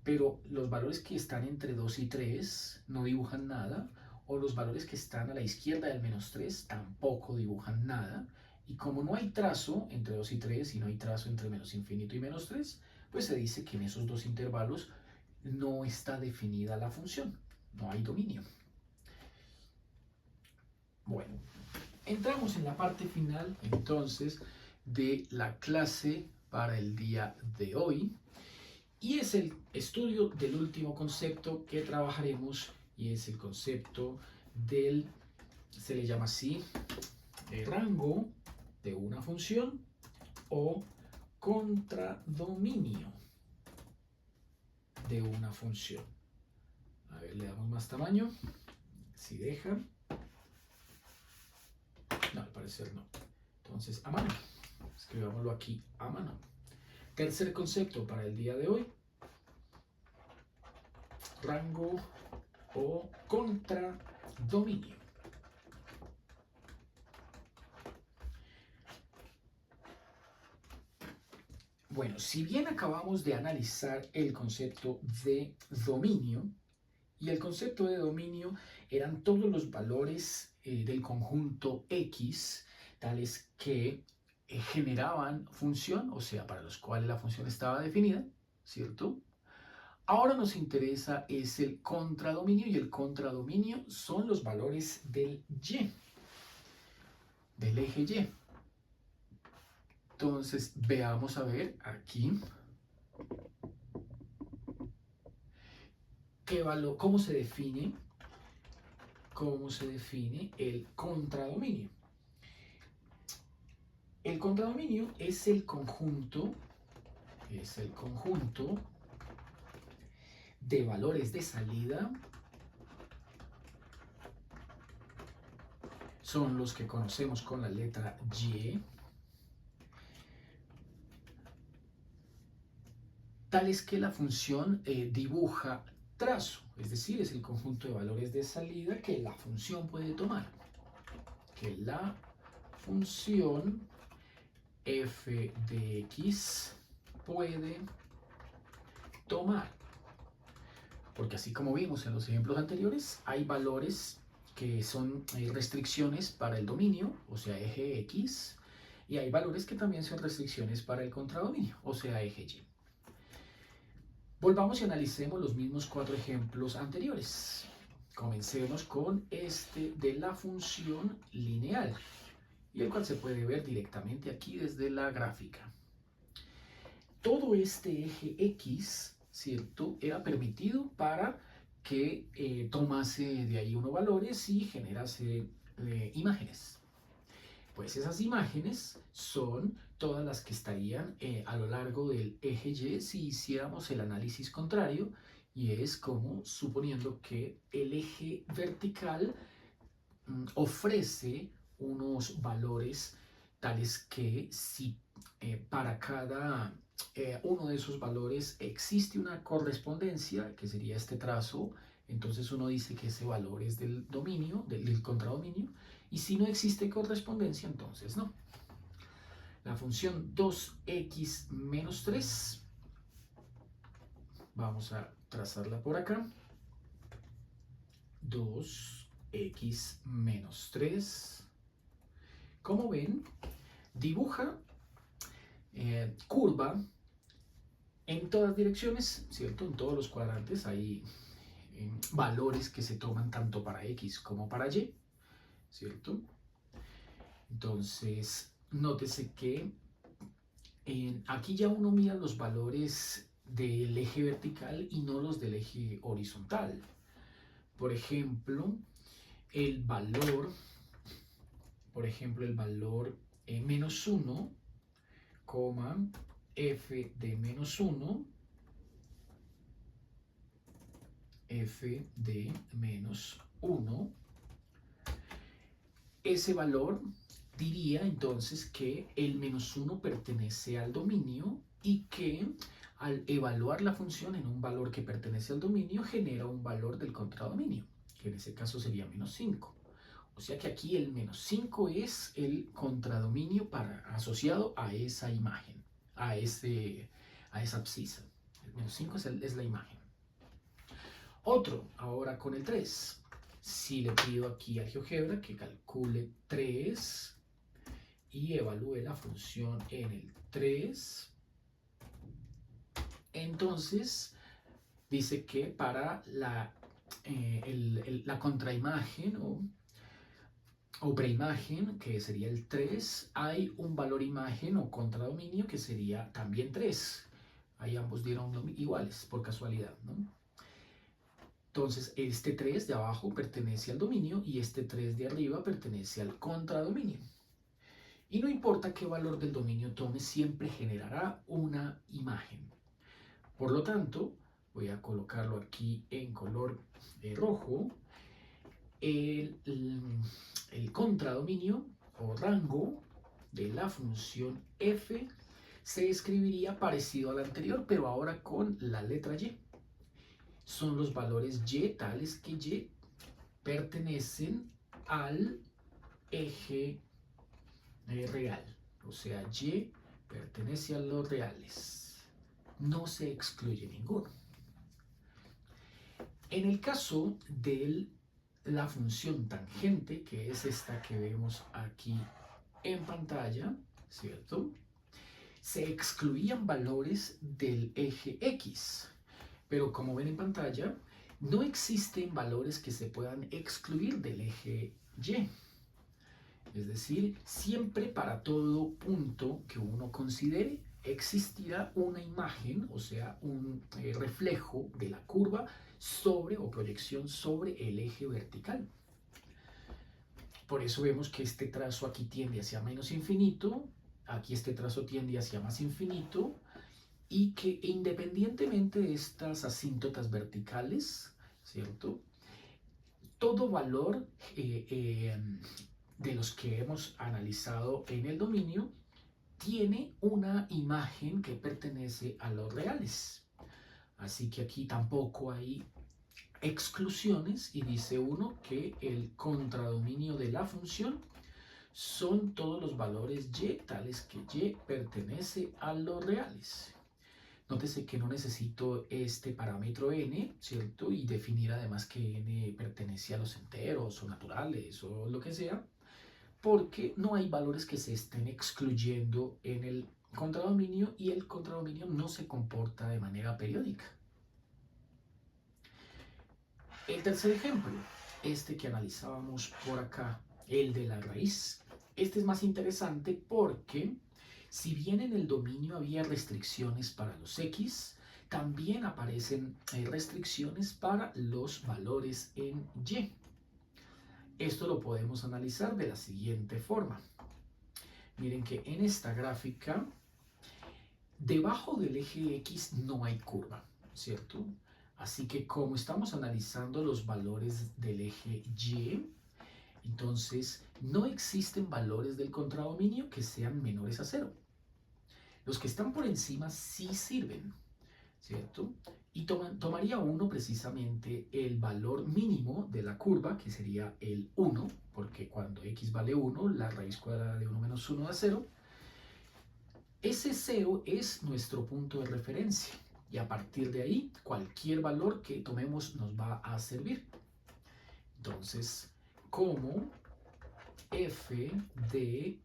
Pero los valores que están entre 2 y 3 no dibujan nada, o los valores que están a la izquierda del -3 tampoco dibujan nada. Y como no hay trazo entre 2 y 3 y no hay trazo entre menos infinito y -3, pues se dice que en esos dos intervalos no está definida la función, no hay dominio. Bueno, entramos en la parte final entonces de la clase para el día de hoy y es el estudio del último concepto que trabajaremos y es el concepto del, se le llama así, rango de una función o contradominio de una función. A ver, le damos más tamaño. Si deja. No, al parecer no. Entonces, a mano. Escribámoslo aquí a mano. Tercer concepto para el día de hoy. Rango o contradominio. Bueno, si bien acabamos de analizar el concepto de dominio, y el concepto de dominio eran todos los valores del conjunto X, tales que generaban función, o sea, para los cuales la función estaba definida, ¿cierto? Ahora nos interesa es el contradominio, y el contradominio son los valores del Y, del eje Y. Entonces, veamos a ver aquí cómo se define el contradominio. El contradominio es el conjunto de valores de salida, son los que conocemos con la letra Y, tales que la función dibuja trazo, es decir, es el conjunto de valores de salida que la función puede tomar, que la función f de x puede tomar. Porque así como vimos en los ejemplos anteriores, hay valores que son restricciones para el dominio, o sea, eje X, y hay valores que también son restricciones para el contradominio, o sea, eje Y. Volvamos y analicemos los mismos 4 ejemplos anteriores. Comencemos con este de la función lineal, y el cual se puede ver directamente aquí desde la gráfica. Todo este eje X, ¿cierto?, era permitido para que tomase de ahí unos valores y generase imágenes. Pues esas imágenes son todas las que estarían a lo largo del eje Y si hiciéramos el análisis contrario, y es como suponiendo que el eje vertical ofrece unos valores tales que si para cada uno de esos valores existe una correspondencia, que sería este trazo, entonces uno dice que ese valor es del dominio, del contradominio, y si no existe correspondencia, entonces no. La función 2x menos 3, vamos a trazarla por acá, 2x menos 3, como ven, dibuja curva en todas direcciones, ¿cierto? En todos los cuadrantes hay valores que se toman tanto para X como para Y, ¿cierto? Entonces, nótese que aquí ya uno mira los valores del eje vertical y no los del eje horizontal. Por ejemplo, el valor menos 1, f de menos 1, f de menos 1, ese valor diría entonces que el menos 1 pertenece al dominio y que al evaluar la función en un valor que pertenece al dominio genera un valor del contradominio, que en ese caso sería menos 5. O sea que aquí el menos 5 es el contradominio asociado a esa imagen, a esa abscisa. El menos 5 es la imagen. Otro, ahora con el 3. Si le pido aquí al GeoGebra que calcule 3 y evalúe la función en el 3, entonces dice que para la contraimagen o preimagen, que sería el 3, hay un valor imagen o contradominio que sería también 3. Ahí ambos dieron iguales por casualidad, ¿no? Entonces, este 3 de abajo pertenece al dominio y este 3 de arriba pertenece al contradominio. Y no importa qué valor del dominio tome, siempre generará una imagen. Por lo tanto, voy a colocarlo aquí en color rojo. El contradominio o rango de la función f se escribiría parecido al anterior, pero ahora con la letra Y. Son los valores Y tales que Y pertenecen al eje real, o sea, Y pertenece a los reales. No se excluye ninguno. En el caso de la función tangente, que es esta que vemos aquí en pantalla, ¿cierto? Se excluían valores del eje X, pero como ven en pantalla, no existen valores que se puedan excluir del eje Y. Es decir, siempre para todo punto que uno considere existirá una imagen, o sea, un reflejo de la curva sobre o proyección sobre el eje vertical. Por eso vemos que este trazo aquí tiende hacia menos infinito, aquí este trazo tiende hacia más infinito, y que independientemente de estas asíntotas verticales, ¿cierto? Todo valor de los que hemos analizado en el dominio tiene una imagen que pertenece a los reales. Así que aquí tampoco hay exclusiones y dice uno que el contradominio de la función son todos los valores y tales que y pertenece a los reales. Nótese que no necesito este parámetro n, ¿cierto? Y definir además que n pertenece a los enteros o naturales o lo que sea, porque no hay valores que se estén excluyendo en el contradominio y el contradominio no se comporta de manera periódica. El tercer ejemplo, este que analizábamos por acá, el de la raíz. Este es más interesante porque si bien en el dominio había restricciones para los x, también aparecen restricciones para los valores en y. Esto lo podemos analizar de la siguiente forma. Miren que en esta gráfica, debajo del eje X no hay curva, ¿cierto? Así que como estamos analizando los valores del eje Y, entonces no existen valores del contradominio que sean menores a 0. Los que están por encima sí sirven, ¿cierto? Y tomaría uno precisamente el valor mínimo de la curva, que sería el 1, porque cuando x vale 1, la raíz cuadrada de 1 menos 1 da 0. Ese 0 es nuestro punto de referencia. Y a partir de ahí, cualquier valor que tomemos nos va a servir. Entonces, como f de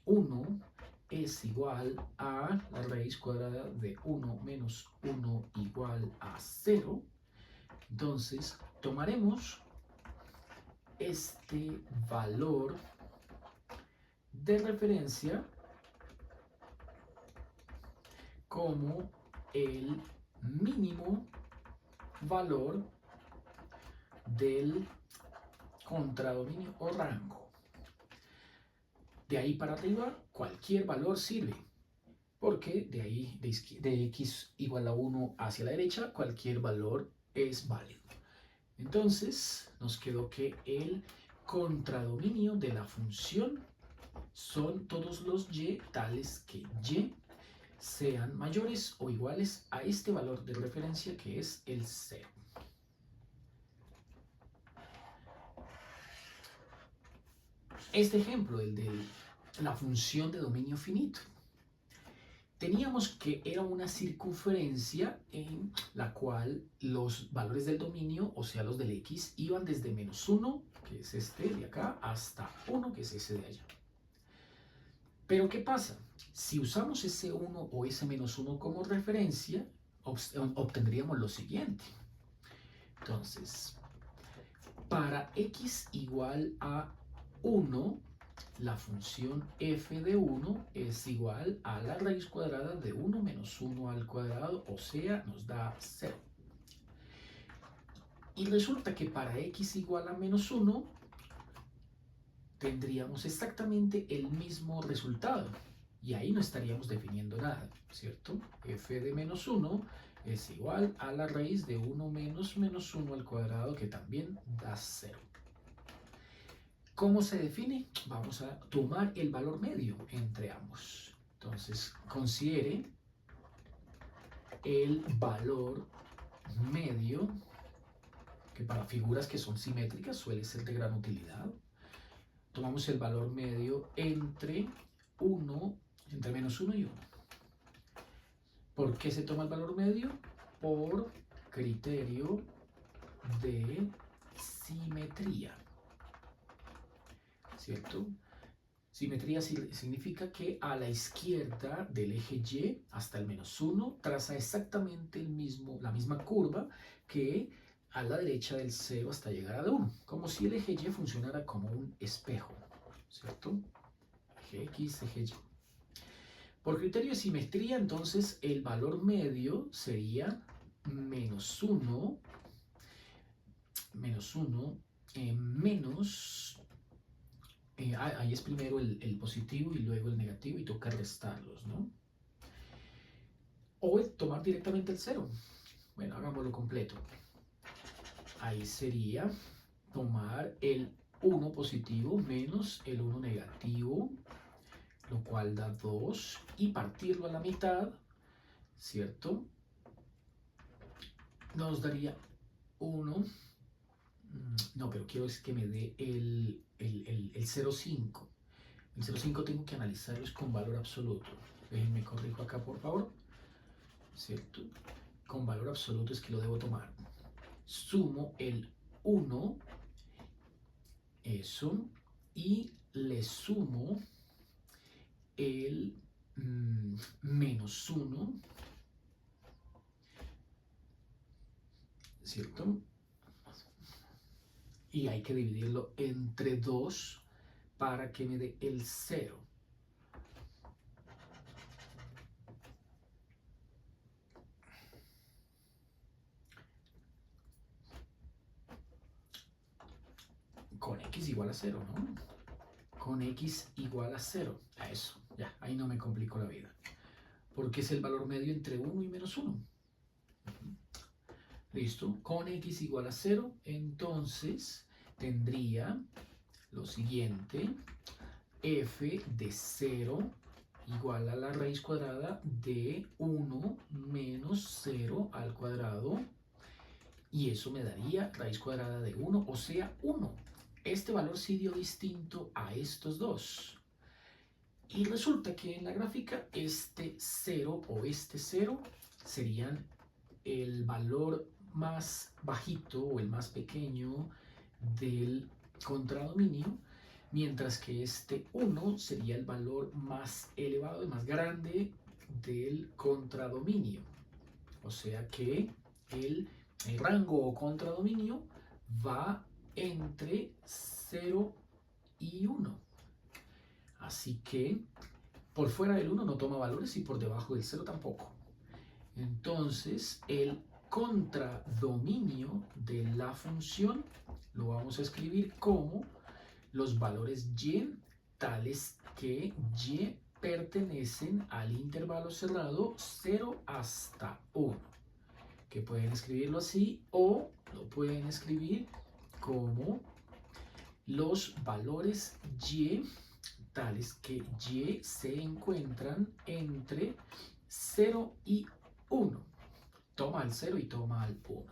1 es igual a la raíz cuadrada de 1 menos 1 igual a 0, entonces tomaremos este valor de referencia como el mínimo valor del contradominio o rango. De ahí para arriba, cualquier valor sirve, porque de ahí, de x igual a 1 hacia la derecha, cualquier valor es válido. Entonces, nos quedó que el contradominio de la función son todos los y tales que y sean mayores o iguales a este valor de referencia que es el 0. Este ejemplo, el de la función de dominio finito. Teníamos que era una circunferencia en la cual los valores del dominio, o sea los del x, iban desde menos 1, que es este de acá, hasta 1, que es ese de allá. Pero ¿qué pasa? Si usamos ese 1 o ese menos 1 como referencia, obtendríamos lo siguiente. Entonces, para x igual a 1, la función f de 1 es igual a la raíz cuadrada de 1 menos 1 al cuadrado, o sea, nos da 0. Y resulta que para x igual a menos 1, tendríamos exactamente el mismo resultado. Y ahí no estaríamos definiendo nada, ¿cierto? F de menos 1 es igual a la raíz de 1 menos menos 1 al cuadrado, que también da 0. ¿Cómo se define? Vamos a tomar el valor medio entre ambos. Entonces, considere el valor medio, que para figuras que son simétricas suele ser de gran utilidad. Tomamos el valor medio entre menos 1 y 1. ¿Por qué se toma el valor medio? Por criterio de simetría, ¿cierto? Simetría significa que a la izquierda del eje Y hasta el -1 traza exactamente la misma curva que a la derecha del 0 hasta llegar al 1, como si el eje Y funcionara como un espejo, ¿cierto? Eje X, eje Y. Por criterio de simetría, entonces, el valor medio sería -1, menos, ahí es primero el positivo y luego el negativo y toca restarlos, ¿no? O tomar directamente el 0. Bueno, hagámoslo completo. Ahí sería tomar el 1 positivo menos el 1 negativo, lo cual da 2, y partirlo a la mitad, ¿cierto? Nos daría 1. No, pero quiero es que me dé el 0,5. El 0,5 tengo que analizarlos con valor absoluto. Déjenme corrijo acá, por favor. ¿Cierto? Con valor absoluto es que lo debo tomar. Sumo el 1, eso, y le sumo el -1, ¿cierto? Y hay que dividirlo entre 2 para que me dé el 0. Con x igual a 0, ¿no? Con x igual a 0. A eso, ya, ahí no me complico la vida. Porque es el valor medio entre 1 y -1. ¿Listo? Con x igual a 0, entonces tendría lo siguiente: f de 0 igual a la raíz cuadrada de 1 menos 0 al cuadrado, y eso me daría raíz cuadrada de 1, o sea, 1. Este valor sí dio distinto a estos dos. Y resulta que en la gráfica este 0 o este 0 serían el valor más bajito o el más pequeño del contradominio, mientras que este 1 sería el valor más elevado y más grande del contradominio. O sea que el rango o contradominio va entre 0 y 1. Así que por fuera del 1 no toma valores y por debajo del 0 tampoco. Entonces el contradominio de la función lo vamos a escribir como los valores y tales que y pertenecen al intervalo cerrado 0 hasta 1, que pueden escribirlo así o lo pueden escribir como los valores y tales que y se encuentran entre 0 y 1. Toma al 0 y toma al 1.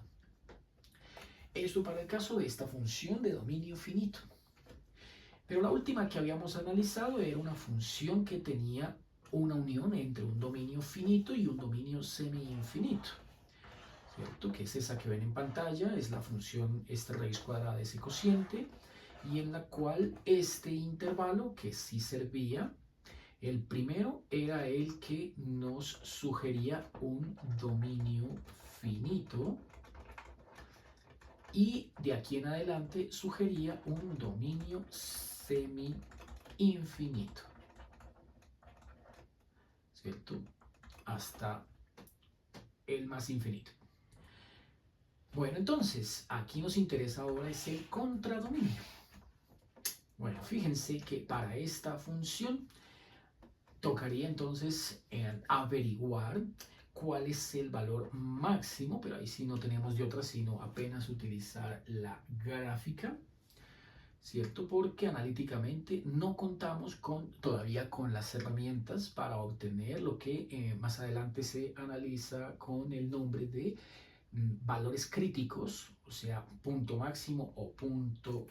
Esto para el caso de esta función de dominio finito. Pero la última que habíamos analizado era una función que tenía una unión entre un dominio finito y un dominio semi-infinito, ¿cierto? Que es esa que ven en pantalla, es la función raíz cuadrada de ese cociente, y en la cual este intervalo, que sí servía, el primero era el que nos sugería un dominio finito, y de aquí en adelante sugería un dominio semi-infinito, ¿cierto? Hasta el más infinito. Bueno, entonces, aquí nos interesa ahora es el contradominio. Bueno, fíjense que para esta función tocaría entonces averiguar cuál es el valor máximo, pero ahí sí no tenemos de otra sino apenas utilizar la gráfica, ¿cierto? Porque analíticamente no contamos todavía con las herramientas para obtener lo que más adelante se analiza con el nombre de valores críticos, o sea, punto máximo o punto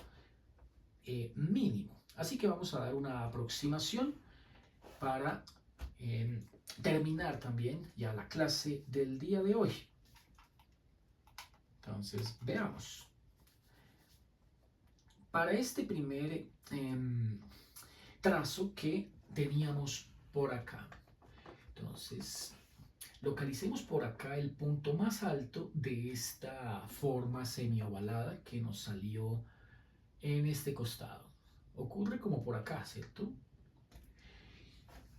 mínimo. Así que vamos a dar una aproximación para terminar también ya la clase del día de hoy. Entonces, veamos. Para este primer trazo que teníamos por acá. Entonces, localicemos por acá el punto más alto de esta forma semiovalada que nos salió en este costado. Ocurre como por acá, ¿cierto?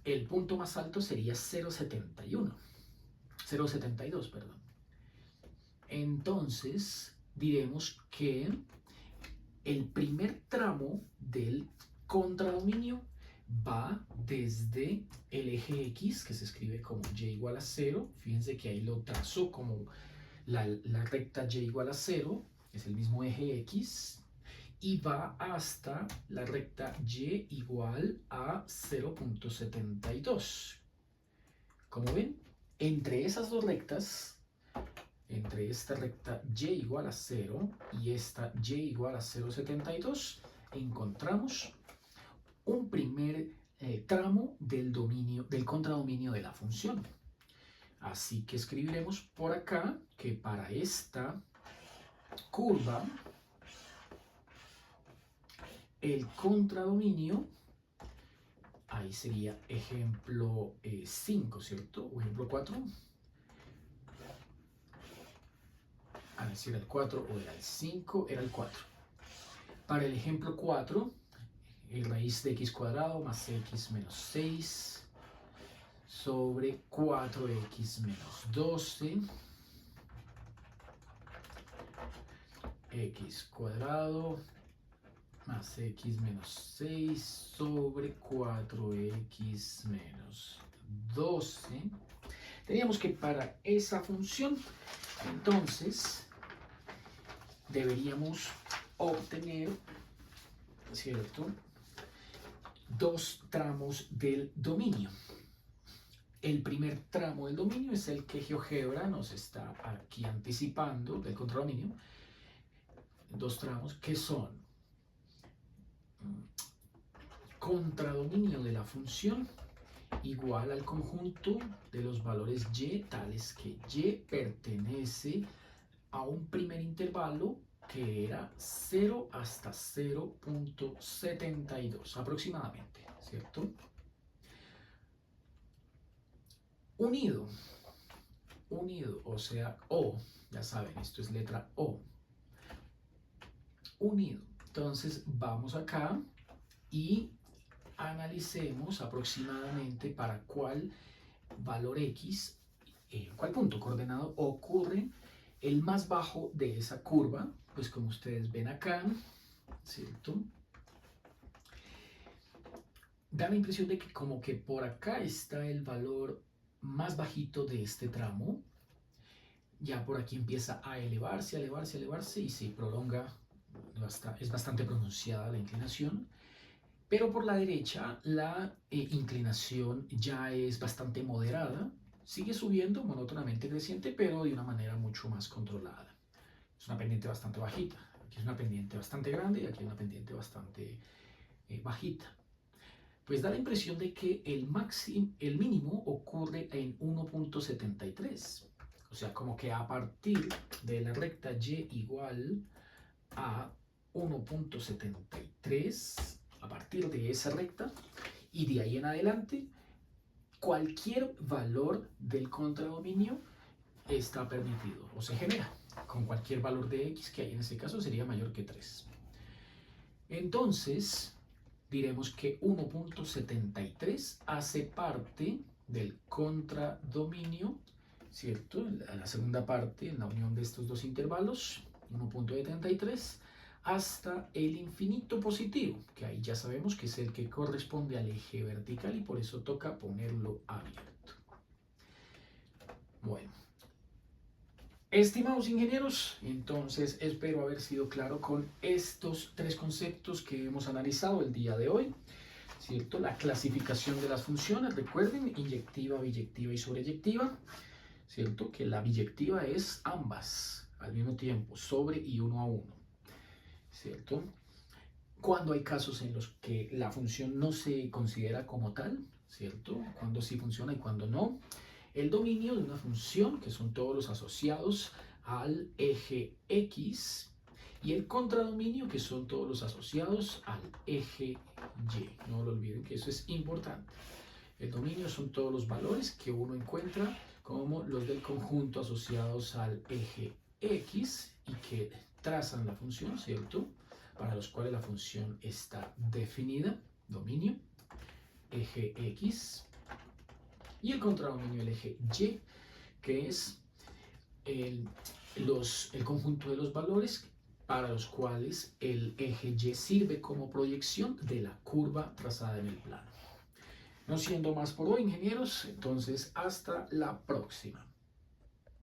El punto más alto sería 0,71. 0,72, perdón. Entonces, diremos que el primer tramo del contradominio va desde el eje X, que se escribe como y igual a 0. Fíjense que ahí lo trazó como la recta y igual a 0, es el mismo eje X, y va hasta la recta y igual a 0,72. Como ven, entre esas dos rectas, entre esta recta y igual a 0 y esta y igual a 0,72, encontramos un primer tramo del contradominio de la función. Así que escribiremos por acá que para esta curva el contradominio, ahí sería ejemplo 5, ¿cierto? O ejemplo 4. A ver si era el 4 o era el 5, era el 4. Para el ejemplo 4, raíz de x cuadrado más x menos 6 sobre 4x menos 12 x cuadrado más x menos 6 sobre 4x menos 12. Teníamos que para esa función, entonces, deberíamos obtener, ¿cierto?, dos tramos del dominio. El primer tramo del dominio es el que GeoGebra nos está aquí anticipando del contradominio. Dos tramos que son contradominio de la función igual al conjunto de los valores y, tales que y pertenece a un primer intervalo que era 0 hasta 0,72 aproximadamente, ¿cierto? Unido, o sea, O, ya saben, esto es letra O. Unido. Entonces vamos acá y analicemos aproximadamente para cuál valor X, cuál punto coordenado ocurre el más bajo de esa curva. Pues como ustedes ven acá, ¿cierto?, da la impresión de que como que por acá está el valor más bajito de este tramo. Ya por aquí empieza a elevarse, y se prolonga, es bastante pronunciada la inclinación. Pero por la derecha la inclinación ya es bastante moderada, sigue subiendo monótonamente creciente, pero de una manera mucho más controlada. Es una pendiente bastante bajita, aquí es una pendiente bastante grande y aquí una pendiente bastante bajita. Pues da la impresión de que el mínimo ocurre en 1,73. O sea, como que a partir de la recta y igual a 1,73, a partir de esa recta y de ahí en adelante, cualquier valor del contradominio está permitido o se genera con cualquier valor de x, que ahí en este caso sería mayor que 3. Entonces, diremos que 1,73 hace parte del contradominio, ¿cierto? La segunda parte en la unión de estos dos intervalos, 1,73, hasta el infinito positivo, que ahí ya sabemos que es el que corresponde al eje vertical y por eso toca ponerlo abierto. Bueno, estimados ingenieros, entonces espero haber sido claro con estos tres conceptos que hemos analizado el día de hoy, ¿cierto? La clasificación de las funciones, recuerden, inyectiva, biyectiva y sobreyectiva, ¿cierto? Que la biyectiva es ambas al mismo tiempo, sobre y uno a uno, ¿cierto? Cuando hay casos en los que la función no se considera como tal, ¿cierto? Cuando sí funciona y cuando no. El dominio de una función, que son todos los asociados al eje X, y el contradominio, que son todos los asociados al eje Y. No lo olviden que eso es importante. El dominio son todos los valores que uno encuentra como los del conjunto asociados al eje X y que trazan la función, ¿cierto? Para los cuales la función está definida. Dominio, eje X, y el contradominio el eje Y, que es el conjunto de los valores para los cuales el eje Y sirve como proyección de la curva trazada en el plano. No siendo más por hoy, ingenieros, entonces hasta la próxima.